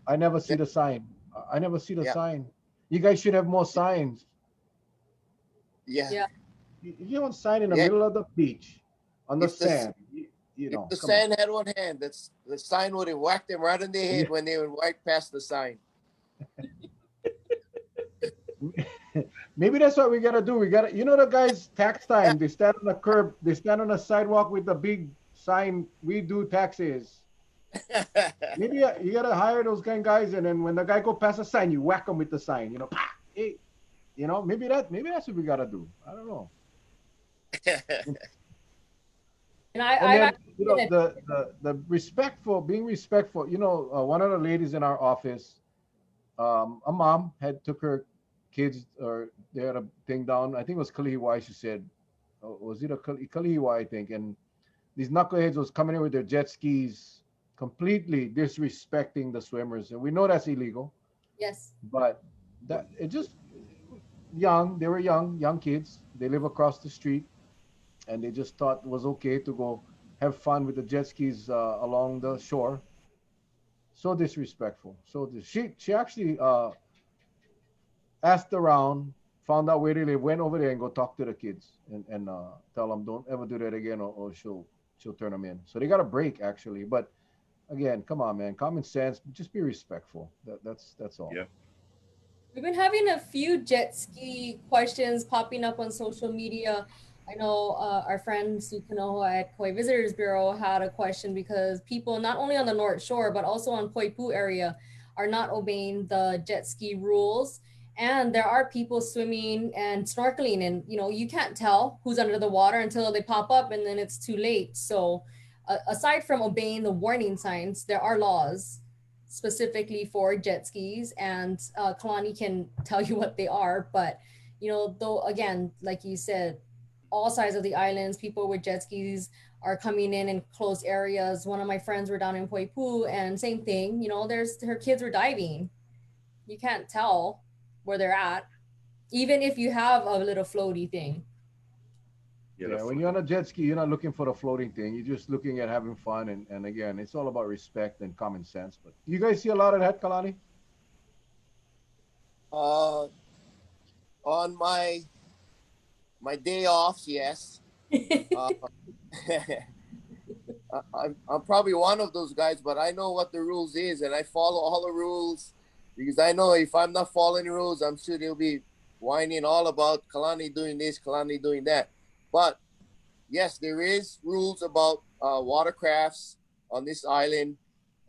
I never see the sign. I never see the Yeah. sign. You guys should have more signs. Yeah. Yeah. You don't sign in the Yeah. middle of the beach on the If the- sand. If the come sign had one hand, the sign would have whacked them right in the head when they would walk past the sign. on. Maybe that's what we gotta do. We gotta, the guys tax time. They stand on the curb. They stand on the sidewalk with the big sign. We do taxes. Maybe you gotta hire those kind of guys, and then when the guy go past the sign, you whack him with the sign. Pah, hey, maybe that's what we gotta do. I don't know. And And I've then actually the respectful, being respectful. One of the ladies in our office, a mom took her kids, or they had a thing down. I think it was Kalihiwai. She said, was it a Kalihiwai? I think. And these knuckleheads was coming in with their jet skis, completely disrespecting the swimmers, and we know that's illegal. yes. But that it just young. They were young kids. They live across the street, and they just thought it was okay to go have fun with the jet skis along the shore. So disrespectful. She actually asked around, found out where they live, went over there and go talk to the kids and tell them don't ever do that again, or she'll turn them in. So they got a break actually. But again, come on, man, common sense. Just be respectful. That's all. Yeah. We've been having a few jet ski questions popping up on social media. I know our friend Sue Kanoho at Kauai Visitors Bureau had a question because people not only on the North Shore but also on Poipu area are not obeying the jet ski rules. And there are people swimming and snorkeling, and you can't tell who's under the water until they pop up, and then it's too late. So aside from obeying the warning signs, there are laws specifically for jet skis, and Kalani can tell you what they are. But though, again, like you said, all sides of the islands, people with jet skis are coming in closed areas. One of my friends were down in Poipu, and same thing. Her kids were diving. You can't tell where they're at, even if you have a little floaty thing. Yeah, when you're on a jet ski, you're not looking for the floating thing. You're just looking at having fun, and again, it's all about respect and common sense. But you guys see a lot of that, Kalani? On my day offs, yes. I'm probably one of those guys, but I know what the rules is, and I follow all the rules because I know if I'm not following the rules, I'm sure they'll be whining all about Kalani doing this, Kalani doing that. But yes, there is rules about watercrafts on this island.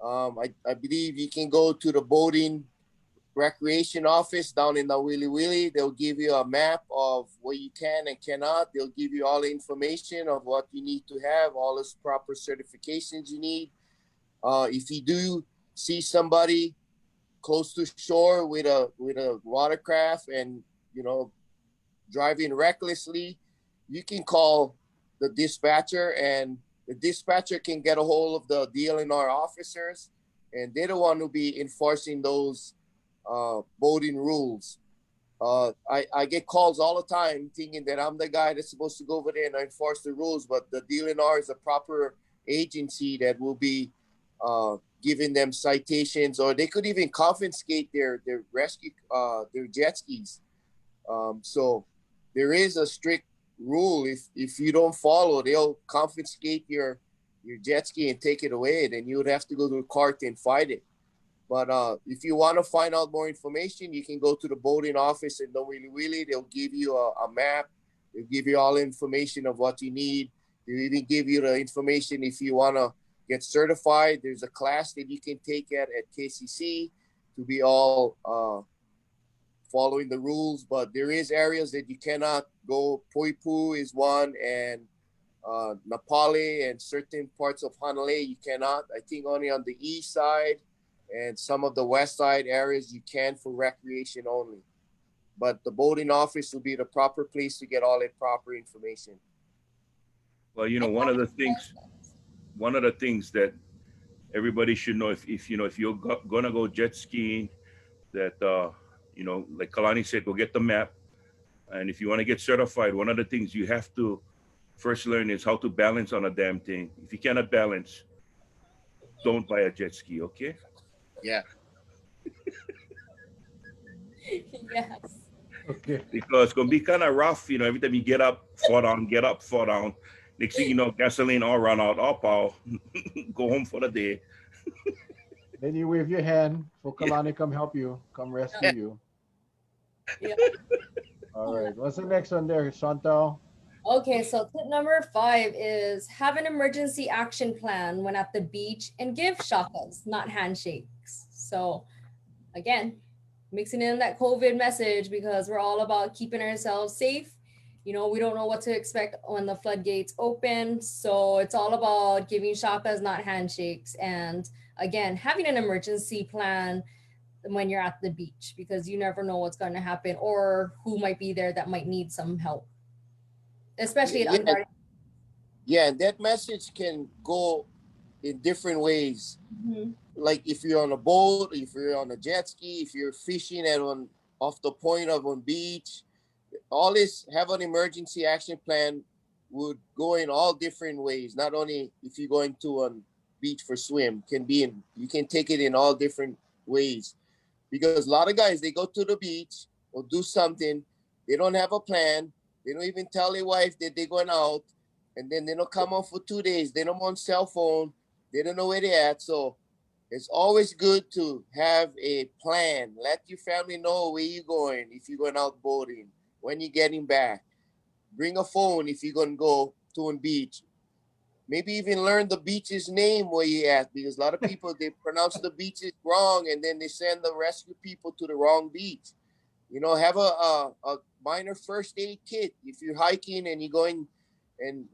I believe you can go to the boating recreation office down in the Willy Willy. They'll give you a map of what you can and cannot. They'll give you all the information of what you need to have, all the proper certifications you need. If you do see somebody close to shore with a watercraft and driving recklessly, you can call the dispatcher, and the dispatcher can get a hold of the DLNR officers, and they're the one who be enforcing those boating rules. I get calls all the time thinking that I'm the guy that's supposed to go over there and enforce the rules, but the DLNR is a proper agency that will be giving them citations, or they could even confiscate their rescue their jet skis. So there is a strict rule. If you don't follow, they'll confiscate your jet ski and take it away. Then you would have to go to the court and fight it. But if you want to find out more information, you can go to the boating office in the Wheelie Wheelie. They'll give you a map. They'll give you all the information of what you need. They'll even give you the information if you want to get certified. There's a class that you can take at KCC to be all following the rules. But there is areas that you cannot go. Poipu is one, and Napali and certain parts of Hanalei you cannot. I think only on the east side and some of the west side areas you can for recreation only. But the boating office will be the proper place to get all that proper information. Well, one of the things that everybody should know, if you're gonna go jet skiing, that like Kalani said, go get the map. And if you want to get certified, one of the things you have to first learn is how to balance on a damn thing. If you cannot balance, don't buy a jet ski, okay? Yeah. Yes. Okay. Because it's gonna be kind of rough, every time you get up, fall down, get up, fall down. Next thing you know, gasoline all run out, all power, go home for the day. Then you wave your hand for Yeah. Kalani come help you, come rescue you. Yeah. All right. What's the next one there, Chantal? Okay, so tip number 5 is have an emergency action plan when at the beach and give shakas, not handshakes. So again, mixing in that COVID message because we're all about keeping ourselves safe. We don't know what to expect when the floodgates open. So it's all about giving shakas, not handshakes. And again, having an emergency plan when you're at the beach because you never know what's going to happen or who might be there that might need some help, especially at Yeah, unguarded. yeah, and that message can go in different ways. Mhm. Like if you're on a boat, if you're on a jet ski, if you're fishing at on off the point of on beach, all this have an emergency action plan would go in all different ways. Not only if you're going to a beach for swim, can be in you can take it in all different ways. Because a lot of guys they go to the beach or do something, they don't have a plan, they don't even tell their wife that they're going out, and then they don't come home for 2 days. They don't on cell phone, they don't know where they're at. So it's always good to have a plan. Let your family know where you're going if you're going out boating, when you're getting back. Bring a phone if you're going to go to a beach. Maybe even learn the beach's name where you're at, because a lot of people they pronounce the beaches wrong and then they send the rescue people to the wrong beach. Have a minor first aid kit if you're hiking and you're going, and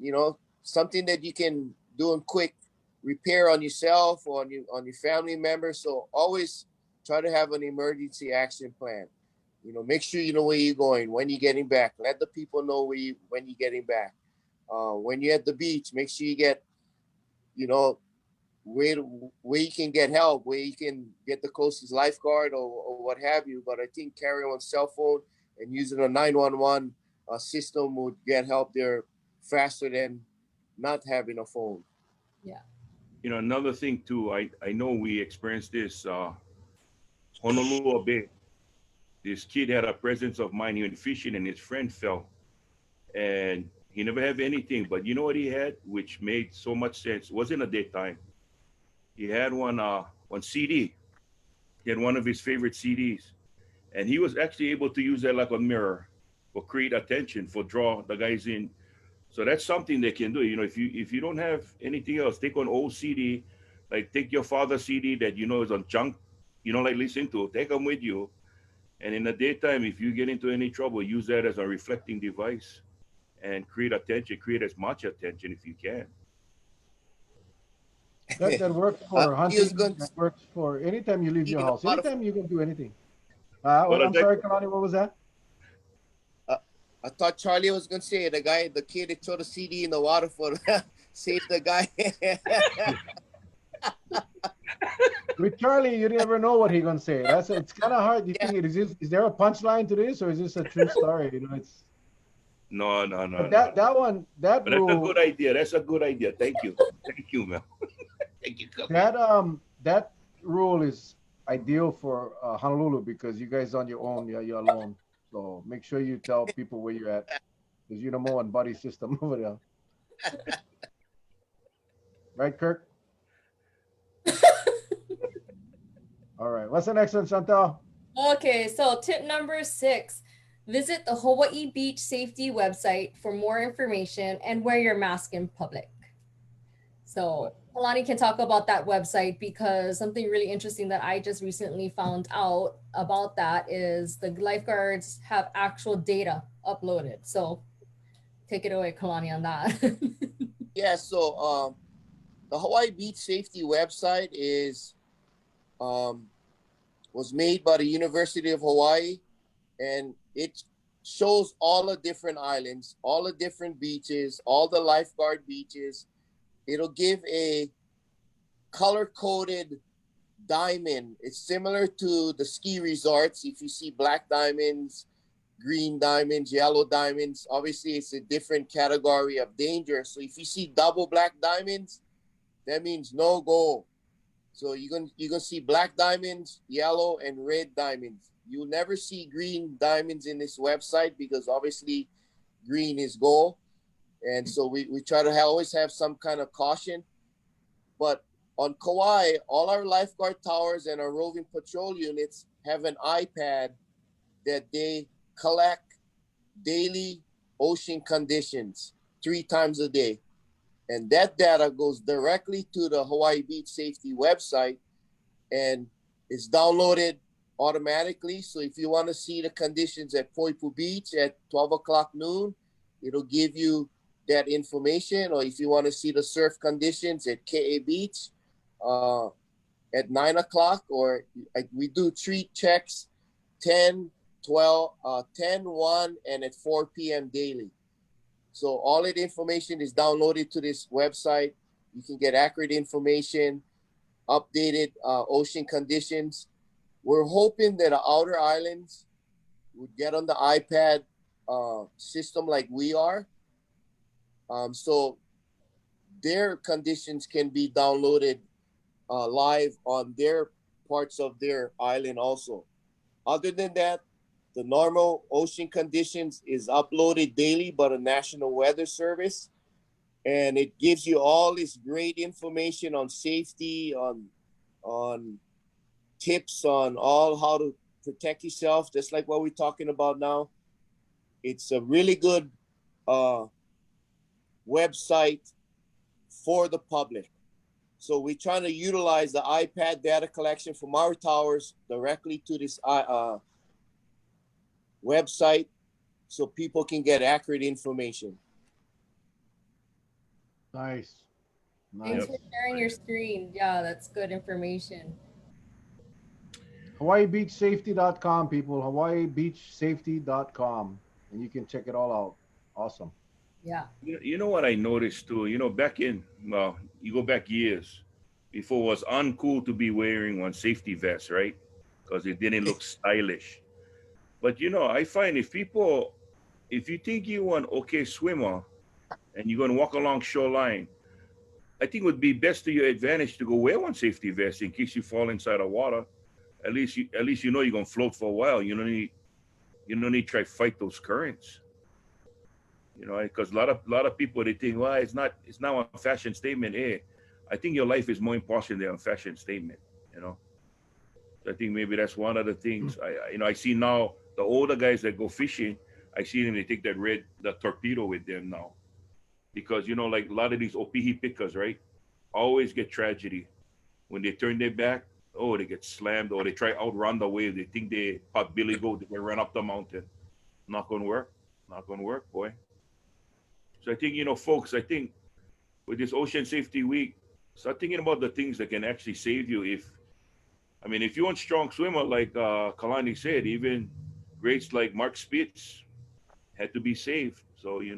something that you can do a quick repair on yourself or on your family members. So always try to have an emergency action plan. Make sure you know where you're going, when you're getting back. Let the people know when you're getting back. When you're at the beach, make sure you get you know where where you can get help, where you can get the closest lifeguard or what have you. But I think carrying on cell phone and using a 911 system would get help there faster than not having a phone. Yeah. Another thing too, I know we experienced this, Honolulu Bay. This kid had a presence of mind. He went fishing and his friend fell. And he never had anything. But you know what he had, which made so much sense? It wasn't a daytime. He had one CD. He had one of his favorite CDs. And he was actually able to use that like a mirror for create attention, for draw the guys in. So that's something they can do. If you don't have anything else, take an old CD, like take your father's CD that you know is on junk, you don't like listening to, take them with you. And in the daytime, if you get into any trouble, use that as a reflecting device and create attention, create as much attention if you can. That works uh, for he was hunting. going to That works for anytime you leave your even a house. lot of Anytime you can do anything. Well, I'm sorry, Kalani, what was that? uh, I thought Charlie was going to say the kid that threw the CD in the water for save the guy. With Charlie, you never know what he's gonna say. It's kind of hard. You Yeah. think is there a punchline to this, or is this a true story? It's no, no, no, but no, no. that But that's a rule good idea. That's a good idea. Thank you. Thank you, Mel. Thank you. that rule is ideal for Honolulu because you guys on your own. Yeah, you're alone. So make sure you tell people where you're at because you know more on buddy system over there, right, Kirk? All right. What's the next one, Chantal? Okay, so tip number 6, visit the Hawaii Beach Safety website for more information and wear your mask in public. So Alani can talk about that website because something really interesting that I just recently found out about that is the lifeguards have actual data uploaded. So take it away, Kalani, on that. Yeah, so the Hawaii Beach Safety website is um, was made by the University of Hawaii, and it shows all the different islands, all the different beaches, all the lifeguard beaches. It'll give a color coded diamond. It's similar to the ski resorts. If you see black diamonds, green diamonds, yellow diamonds, obviously it's a different category of danger. So if you see double black diamonds, that means no go. So you're gonna see black diamonds, yellow, and red diamonds. You'll never see green diamonds in this website because obviously green is goal. And so we try to always have some kind of caution. But on Kauai, all our lifeguard towers and our roving patrol units have an iPad that they collect daily ocean conditions 3 times a day. And that data goes directly to the Hawaii Beach Safety website and it's downloaded automatically. So if you want to see the conditions at Poipu Beach at 12 o'clock noon, it'll give you that information. Or if you want to see the surf conditions at KA Beach uh, at 9 o'clock, or like we do treat checks 10, 12, 10, 1, and at 4 p.m. daily. So all that information is downloaded to this website. You can get accurate information, updated ocean conditions. We're hoping that the outer islands would get on the iPad system like we are. So their conditions can be downloaded live on their parts of their island also. Other than that, the normal ocean conditions is uploaded daily by the National Weather Service, and it gives you all this great information on safety, on tips on all how to protect yourself, just like what we're talking about now. It's a really good uh, website for the public. So we're trying to utilize the iPad data collection from our towers directly to this website so people can get accurate information. Nice, Thanks nice. Yep. for sharing your screen. Yeah, that's good information. HawaiiBeachSafety.com, people. HawaiiBeachSafety.com, and you can check it all out. Awesome. Yeah. You know what I noticed too? Back in, well, you go back years, before it was uncool to be wearing one safety vest, right? Because it didn't look stylish. But I find if you think you're an okay swimmer and you're going to walk along shoreline, I think it would be best to your advantage to go wear one safety vest in case you fall inside the water. At least you're going to float for a while. You don't need to try to fight those currents. Because a lot of people, they think, well, it's now a fashion statement. Hey, I think your life is more important than a fashion statement. You know, so I think maybe that's one of the things. I see now the older guys that go fishing. I see them. They take the torpedo with them now. because like a lot of these opihi pickers, right? Always get tragedy when they turn their back. Oh, they get slammed, or they try outrun the wave. They think they pot Billy Goat. They can run up the mountain. Not gonna work. Not gonna work, boy. So I think folks. I think with this Ocean Safety Week, start thinking about the things that can actually save you. If you're a strong swimmer, like Kalani said, even greats like Mark Spitz had to be saved. So you're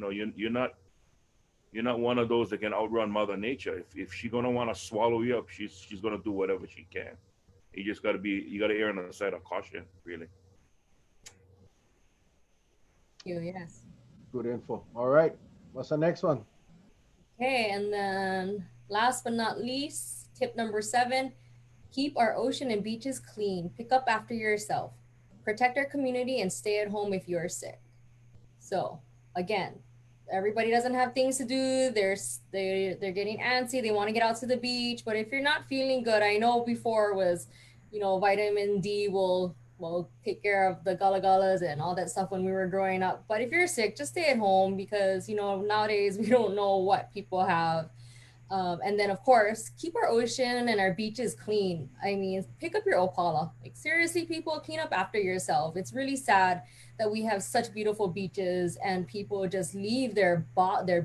not one of those that can outrun Mother Nature. If she's gonna want to swallow you up, she's gonna do whatever she can. You gotta err on the side of caution, really. You, yes. Good info. All right. What's the next one? Okay, and then last but not least, tip number 7, keep our ocean and beaches clean. Pick up after yourself. Protect our community and stay at home if you are sick. So, again, everybody doesn't have things to do. They're getting antsy. They want to get out to the beach, but if you're not feeling good, I know before was, vitamin D will take care of the gala galas and all that stuff when we were growing up. But if you're sick, just stay at home because nowadays we don't know what people have. And then, of course, keep our ocean and our beaches clean. I mean, pick up your Opala. Like, seriously, people, clean up after yourself. It's really sad that we have such beautiful beaches and people just leave their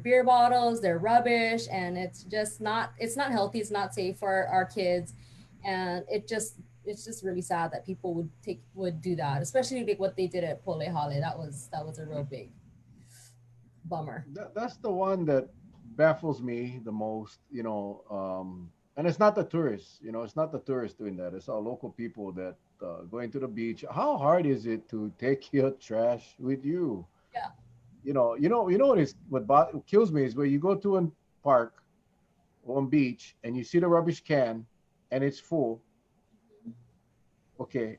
beer bottles, their rubbish, and it's not healthy. It's not safe for our kids, and it's just really sad that people would do that, especially like what they did at Pole Hale. That was a real big bummer. That's the one that baffles me the most, and it's not the tourists, it's not the tourists doing that. It's our local people that going to the beach. How hard is it to take your trash with you? Yeah. What kills me is where you go to a park or on beach and you see the rubbish can and it's full. Okay,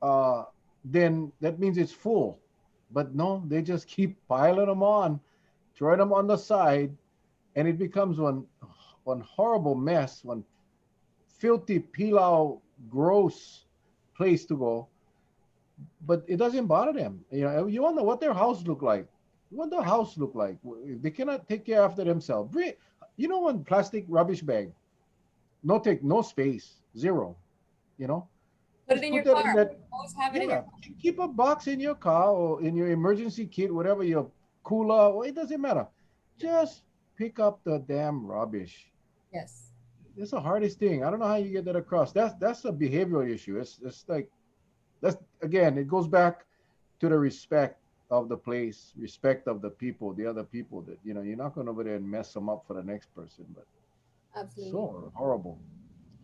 uh, then that means it's full. But no, they just keep piling them on, throwing them on the side, and it becomes one horrible mess, one filthy pilau, gross place to go. But it doesn't bother them. You wonder what their house look like. What the house look like? If they cannot take care after themselves. One plastic rubbish bag, no space, zero. You know, Put it just in put your that in car. that. Always have it in your Yeah, car. keep a box in your car or in your emergency kit, whatever your cooler. Well, it doesn't matter. Just pick up the damn rubbish. Yes. It's the hardest thing. I don't know how you get that across. That's a behavioral issue. It's like that's again. It goes back to the respect of the place, respect of the people, the other people. That you're not going over there and mess them up for the next person. But Absolutely. so horrible,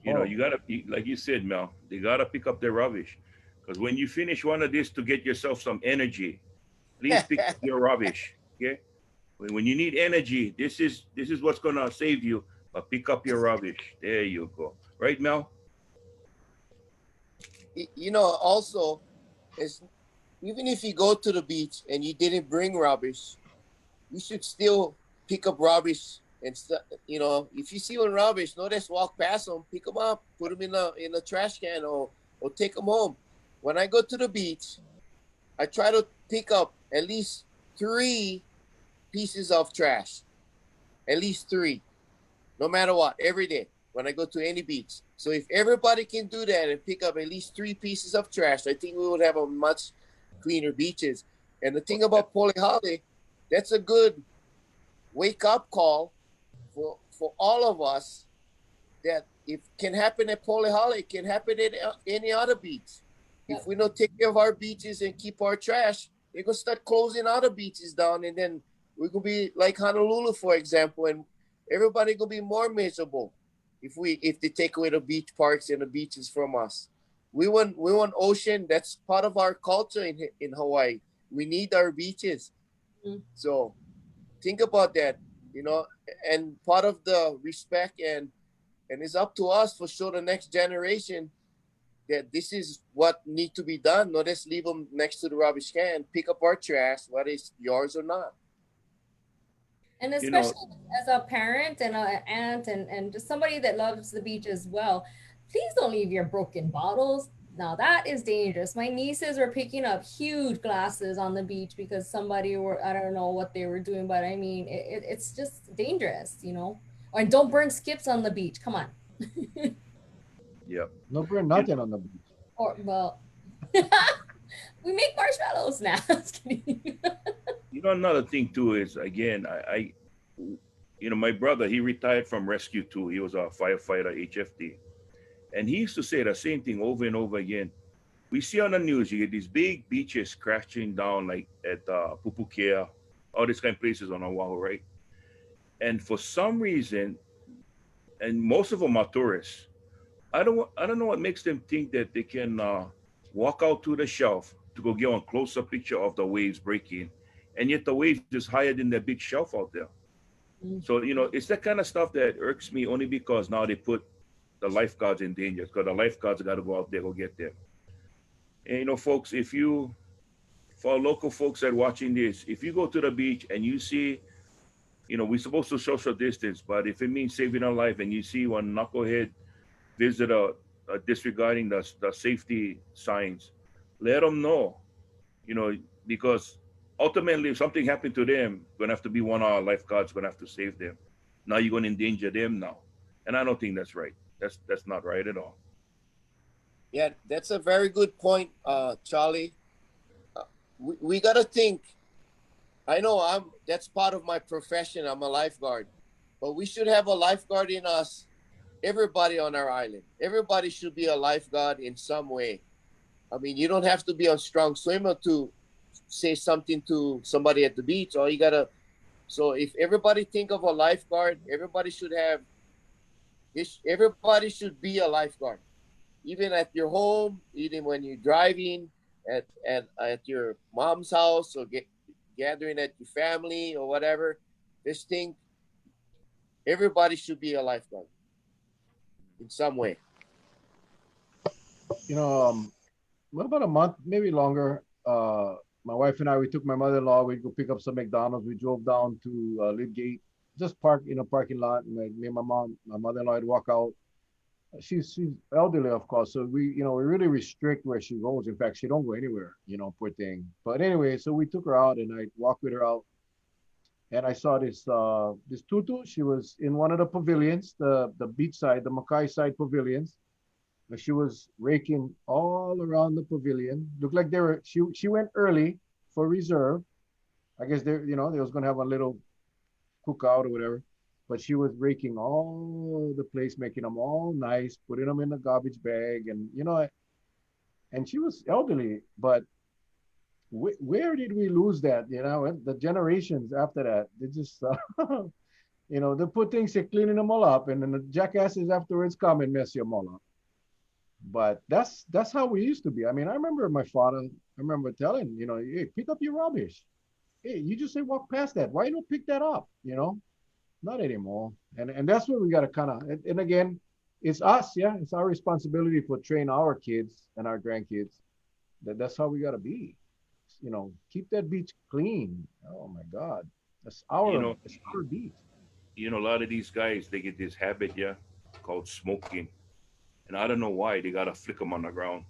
You horrible. gotta, like you said, Mel. They gotta pick up their rubbish, because when you finish one of this to get yourself some energy, please pick up your rubbish. Okay. When you need energy, this is what's gonna save you. But pick up your rubbish. There you go. Right, Mel? Also, it's even if you go to the beach and you didn't bring rubbish, you should still pick up rubbish and stuff. If you see one rubbish, no, just walk past them, pick them up, put them in a trash can, or take them home. When I go to the beach, I try to pick up at least 3 pieces of trash, at least 3, no matter what, every day when I go to any beach. So if everybody can do that and pick up at least 3 pieces of trash, I think we would have a much cleaner beaches. And the thing about Pole Holiday, that's a good wake up call for all of us, that if can happen at Pole Holiday, it can happen at any other beach. If Yep. we don't take care of our beaches and keep our trash, they're gonna start closing other beaches down, and then we're gonna be like Honolulu, for example, and everybody gonna be more miserable if they take away the beach parks and the beaches from us. We want ocean. That's part of our culture in Hawaii. We need our beaches. Mm. So think about that, you know, and part of the respect, and it's up to us for sure the next generation that this is what need to be done. Not just leave them next to the rubbish can. Pick up our trash, whether it's yours or not. And You know, especially as a parent and an aunt and just somebody that loves the beach as well, please don't leave your broken bottles. Now that is dangerous. My nieces were picking up huge glasses on the beach because somebody were, I don't know what they were doing, but I mean, it's just dangerous, you know? Or don't burn skips on the beach. Come on. Yep. No burn You, nothing on the beach. Or, well, we make marshmallows now. Just kidding. another thing too is again, my brother, he retired from rescue too. He was a firefighter, HFT, and he used to say the same thing over and over again. We see on the news, you get these big beaches crashing down, like at Pupukea, all these kind of places on Oahu, right? And for some reason, and most of them are tourists. I don't know what makes them think that they can walk out to the shelf to go get a closer picture of the waves breaking, and yet the waves is higher than the big shelf out there. So it's that kind of stuff that irks me only because now they put the lifeguards in danger because the lifeguards got to go out there go get them. And folks, if you for local folks that watching this, if you go to the beach and you see, we're supposed to social distance, but if it means saving a life and you see one knucklehead visitor disregarding the safety signs, let them know, you know, because ultimately, if something happened to them, gonna have to be one of our lifeguards gonna have to save them. Now you're gonna endanger them now, and I don't think that's right. That's not right at all. Yeah, that's a very good point, Charlie. We gotta think. I know that's part of my profession. I'm a lifeguard, but we should have a lifeguard in us. Everybody on our island. Everybody should be a lifeguard in some way. I mean, you don't have to be a strong swimmer to say something to somebody at the beach. All you gotta. So if everybody think of a lifeguard, everybody should have. Everybody should be a lifeguard, even at your home, even when you're driving, at your mom's house, or gathering at your family or whatever. This thing, everybody should be a lifeguard in some way. You know, what about a month, maybe longer? My wife and I, we took my mother-in-law. We go pick up some McDonald's. We drove down to Lidgate, just park in a parking lot. And me and my mom, my mother-in-law, would walk out. She's elderly, of course, so we really restrict where she goes. In fact, she don't go anywhere. Poor thing. But anyway, so we took her out, and I walked with her out, and I saw this tutu. She was in one of the pavilions, the beach side, the Makai side pavilions. And she was raking all around the pavilion. Looked like they were. She went early for reserve. I guess they was gonna have a little cookout or whatever. But she was raking all the place, making them all nice, putting them in the garbage bag, and she was elderly. But where did we lose that? The generations after that, they just, they put things, they're cleaning them all up, and then the jackasses afterwards come and mess them all up. But that's how we used to be. I mean, I remember my father. I remember telling, hey, pick up your rubbish. Hey, you just say walk past that. Why don't pick that up? Not anymore. And that's what we got to kind of. And again, it's us. Yeah, it's our responsibility to train our kids and our grandkids. That's how we got to be. Keep that beach clean. Oh my God, that's You our know, it's our beach. a lot of these guys they get this habit, yeah, called smoking, and I don't know why they gotta flick them on the ground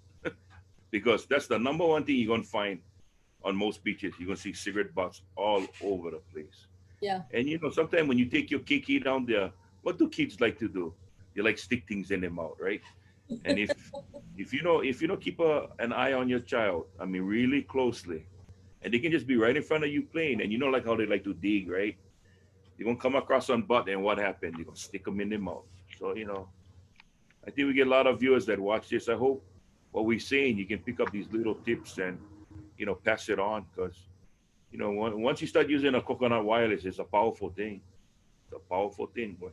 because that's the number one thing you're gonna find on most beaches. You're gonna see cigarette butts all over the place. Yeah. And sometimes when you take your kiki down there, what do kids like to do? They like stick things in their mouth, right? And if you don't keep an eye on your child, I mean really closely, and they can just be right in front of you playing, and like how they like to dig, right? You're gonna come across one butt, and what happened? You're gonna stick them in their mouth. So I think we get a lot of viewers that watch this. I hope what we're saying you can pick up these little tips and pass it on because once you start using a coconut wireless, it's a powerful thing. It's a powerful thing, boy.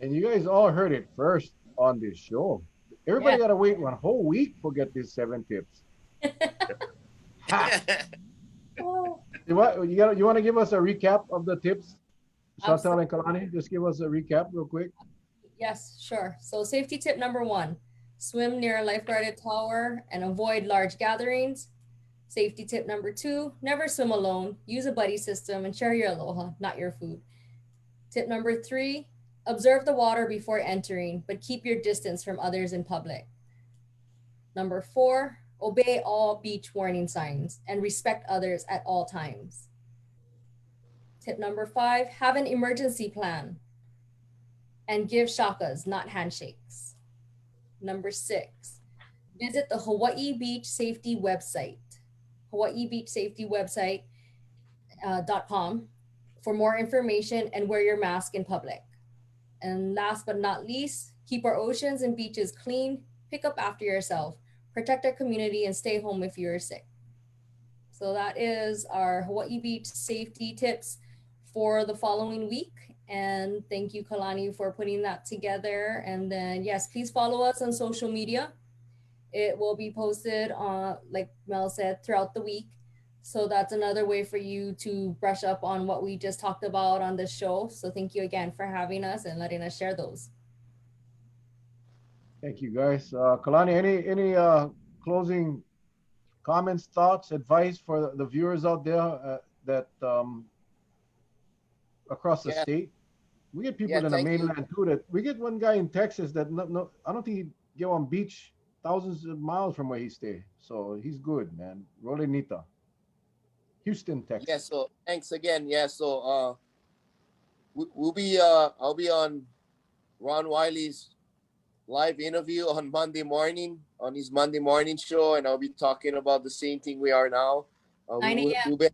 And you guys all heard it first on this show. Everybody Yeah. got to wait one whole week for get these 7 tips. Ha! Oh, You want to give us a recap of the tips, Chantal absolutely. and Kalani? Just give us a recap real quick. Yes, sure. So, safety tip number one, swim near a lifeguarded tower and avoid large gatherings. Safety tip number two, never swim alone. Use a buddy system and share your aloha, not your food. Tip number three, observe the water before entering, but keep your distance from others in public. Number 4, obey all beach warning signs and respect others at all times. Tip number 5, have an emergency plan and give shakas, not handshakes. Number 6, visit the Hawaii Beach Safety website, Hawaii Beach Safety website .com for more information and wear your mask in public. And last but not least, keep our oceans and beaches clean, pick up after yourself, protect our community, and stay home if you're sick. So that is our Hawaii Beach safety tips for the following week. And thank you, Kalani, for putting that together. And then, yes, please follow us on social media. It will be posted on, like Mel said, throughout the week. So that's another way for you to brush up on what we just talked about on the show. So thank you again for having us and letting us share those. Thank you, guys. Kalani, any closing comments, thoughts, advice for the viewers out there that across the Yeah, state? We get yeah. people in the Thank you. mainland too. That we get one guy in Texas that no, I don't think he'd get on beach thousands of miles from where he stay. So he's good, man. Rolenita, Houston, Yeah. Texas. So thanks again. Yeah. So we'll be I'll be on Ron Wiley's live interview on Monday morning on his Monday morning show, and I'll be talking about the same thing we are now. 9 a.m. We'll be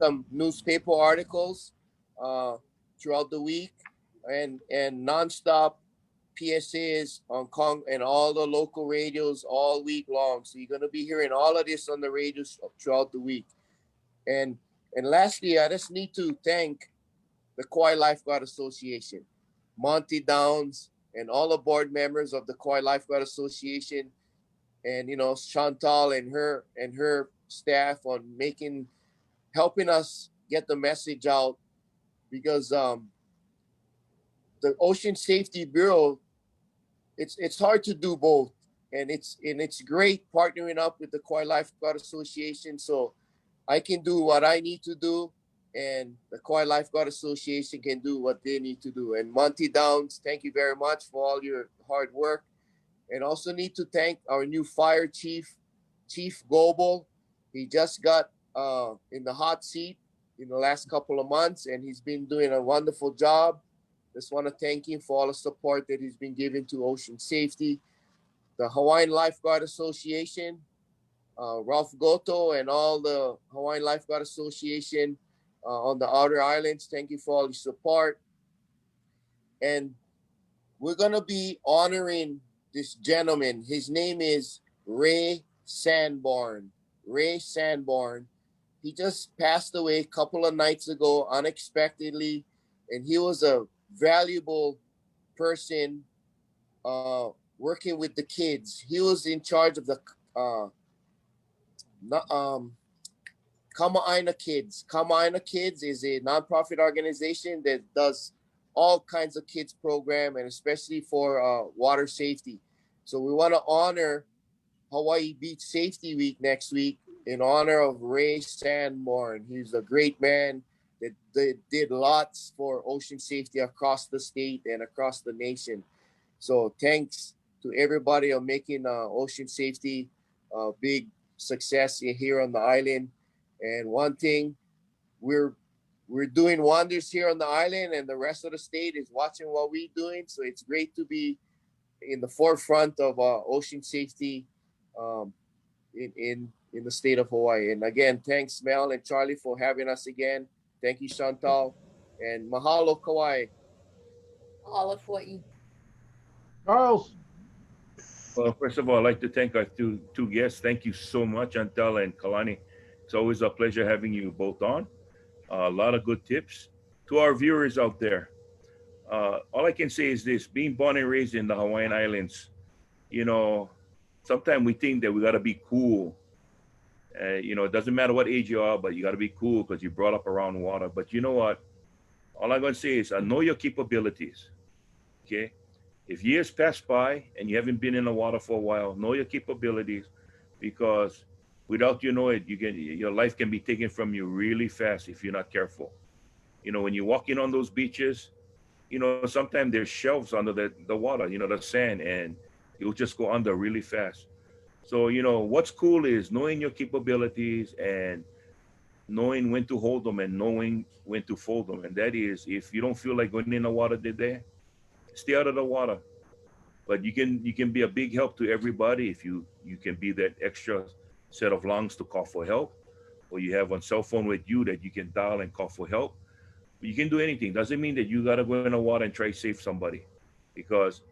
some newspaper articles throughout the week, and nonstop PSAs on and all the local radios all week long. So you're gonna be hearing all of this on the radios throughout the week. And and lastly, I just need to thank the Kauai Lifeguard Association, Monty Downs, and all the board members of the Kauai Lifeguard Association, and Chantal and her staff on helping us get the message out, because the Ocean Safety Bureau, it's hard to do both, and it's great partnering up with the Kauai Lifeguard Association, so I can do what I need to do, and the Kauai Lifeguard Association can do what they need to do. And Monty Downs, thank you very much for all your hard work. And also need to thank our new fire chief, Chief Goebel. He just got in the hot seat in the last couple of months, and he's been doing a wonderful job. Just want to thank him for all the support that he's been giving to ocean safety. The Hawaiian Lifeguard Association, Ralph Goto, and all the Hawaiian Lifeguard Association on the outer islands. Thank you for all your support. And we're going to be honoring this gentleman. His name is Ray Sanborn. Ray Sanborn. He just passed away a couple of nights ago unexpectedly, and he was a valuable person working with the kids. He was in charge of the Kama'aina Kids. Kama'aina Kids is a nonprofit organization that does all kinds of kids program, and especially for water safety. So we want to honor Hawaii Beach Safety Week next week in honor of Ray Sanborn. He's a great man that did lots for ocean safety across the state and across the nation. So thanks to everybody on making ocean safety a big success here on the island. And one thing, we're doing wonders here on the island, and the rest of the state is watching what we're doing. So it's great to be in the forefront of ocean safety um, in the state of Hawaii. And again, thanks Mel and Charlie for having us again. Thank you, Chantal, and mahalo Kauai. All of what you. Charles, Well, first of all, I'd like to thank our two guests. Thank you so much, Chantal and Kalani. It's always a pleasure having you both on. A lot of good tips. To our viewers out there, all I can say is this: being born and raised in the Hawaiian Islands, you know, sometimes we think that we got to be cool. It doesn't matter what age you are, but you got to be cool because you brought up around water. But you know what? All I'm going to say is know your capabilities. Okay? If years pass by and you haven't been in the water for a while, know your capabilities, because without your life can be taken from you really fast if you're not careful. When you're walking on those beaches, sometimes there's shelves under the water, the sand, and it will just go under really fast. So, what's cool is knowing your capabilities and knowing when to hold them and knowing when to fold them. And that is, if you don't feel like going in the water today, stay out of the water. But you can be a big help to everybody if you can be that extra set of lungs to call for help, or you have a cell phone with you that you can dial and call for help. You can do anything. Doesn't mean that you gotta go in the water and try to save somebody, because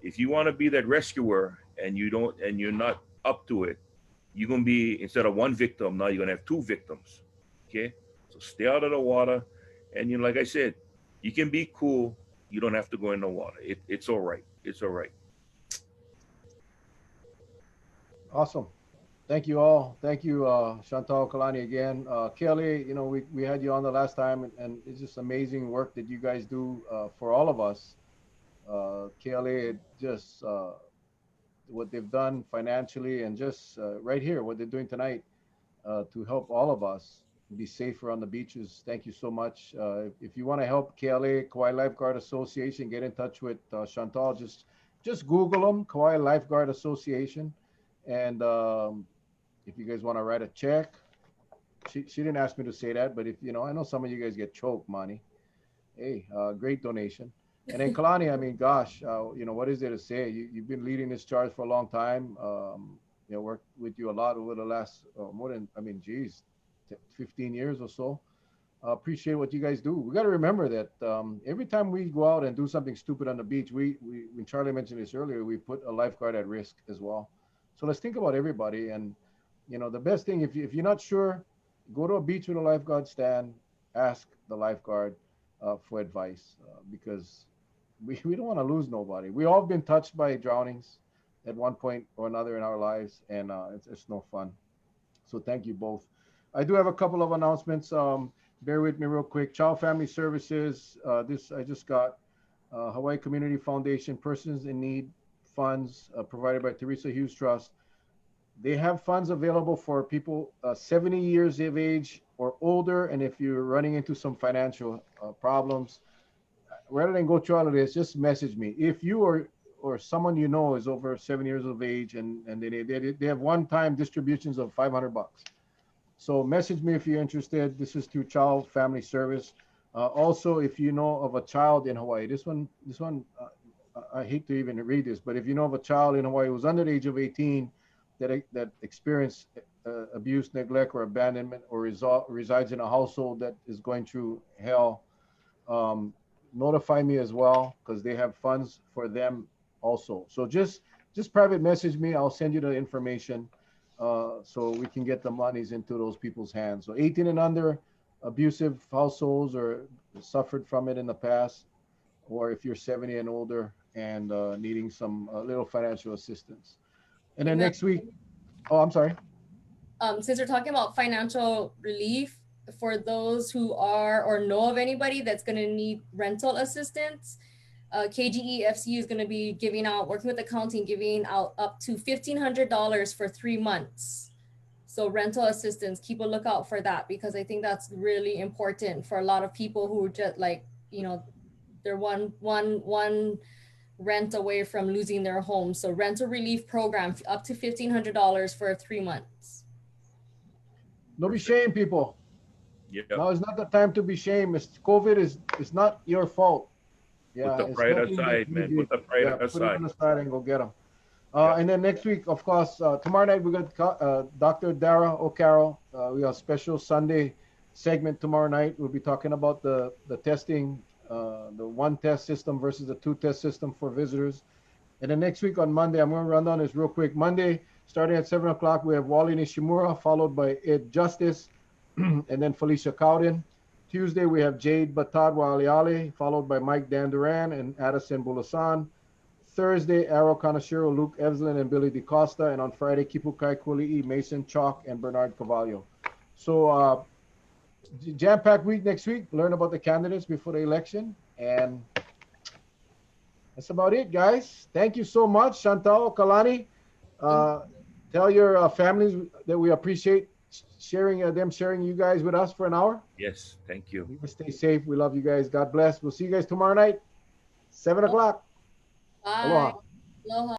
if you want to be that rescuer and you're not up to it, you're gonna be, instead of one victim, now you're gonna have two victims. Okay, so stay out of the water, and like I said, you can be cool. You don't have to go in the water. It's all right. It's all right. Awesome. Thank you all. Thank you, Chantal, Kalani again. Kelly, we had you on the last time, and it's just amazing work that you guys do for all of us. Kelly, just what they've done financially and just right here, what they're doing tonight to help all of us be safer on the beaches. Thank you so much. If you want to help KLA, Kauai Lifeguard Association, get in touch with Chantal. Just Google them, Kauai Lifeguard Association. And if you guys want to write a check, she didn't ask me to say that, but if I know some of you guys get choked money. Hey, great donation. And then Kalani, I mean, gosh, what is there to say? You've been leading this charge for a long time. Worked with you a lot over the last more than, I mean, geez, 15 years or so. Appreciate what you guys do. We got to remember that every time we go out and do something stupid on the beach, we when Charlie mentioned this earlier, we put a lifeguard at risk as well. So let's think about everybody. And the best thing, if you're not sure, go to a beach with a lifeguard stand, ask the lifeguard for advice because we don't want to lose nobody. We all been touched by drownings at one point or another in our lives, and it's no fun. So thank you both. I do have a couple of announcements. Bear with me real quick. Child Family Services. This I just got. Hawaii Community Foundation Persons in Need funds provided by Teresa Hughes Trust. They have funds available for people 70 years of age or older, and if you're running into some financial problems, rather than go through all of this, just message me. If you or someone you know is over 7 years of age and they have one-time distributions of $500. So message me if you're interested. This is through Child Family Service. Also, if you know of a child in Hawaii, this one, I hate to even read this, but if you know of a child in Hawaii who's under the age of 18 that experienced abuse, neglect, or abandonment, or resides in a household that is going through hell, notify me as well because they have funds for them also. So just private message me. I'll send you the information so we can get the monies into those people's hands. So 18 and under, abusive households or suffered from it in the past, or if you're 70 and older and needing some little financial assistance. And then next week, oh, I'm sorry. Since we're talking about financial relief for those who are or know of anybody that's going to need rental assistance, KGEFC is going to be working with the county and giving out up to $1,500 for 3 months. So rental assistance, keep a lookout for that because I think that's really important for a lot of people who are just they're one rent away from losing their home. So rental relief program up to $1,500 for 3 months. Don't be shamed, people. Yeah. Now is not the time to be shamed. COVID is not your fault. Yeah, put the pride aside, man. Put the pride aside. Put it on the side and go get them. And then next week, of course, tomorrow night we got Dr. Dara O'Carroll. We have a special Sunday segment tomorrow night. We'll be talking about the testing, the one test system versus the two test system for visitors. And then next week on Monday, I'm going to run down this real quick. Monday, starting at 7 o'clock, we have Wally Nishimura, followed by Ed Justice, and then Felicia Cowden. Tuesday, we have Jade Batadwa Aliali, followed by Mike Danduran and Addison Bulasan. Thursday, Arrow Kanashiro, Luke Evslin, and Billy DeCosta. And on Friday, Kipukai Kuli'i, Mason Chalk, and Bernard Cavallo. So jam-packed week next week. Learn about the candidates before the election. And that's about it, guys. Thank you so much, Chantal, Kalani. Tell your families that we appreciate sharing you guys with us for an hour. Yes, thank you. Stay safe. We love you guys. God bless. We'll see you guys tomorrow night, 7 o'clock. Bye. Aloha. Aloha.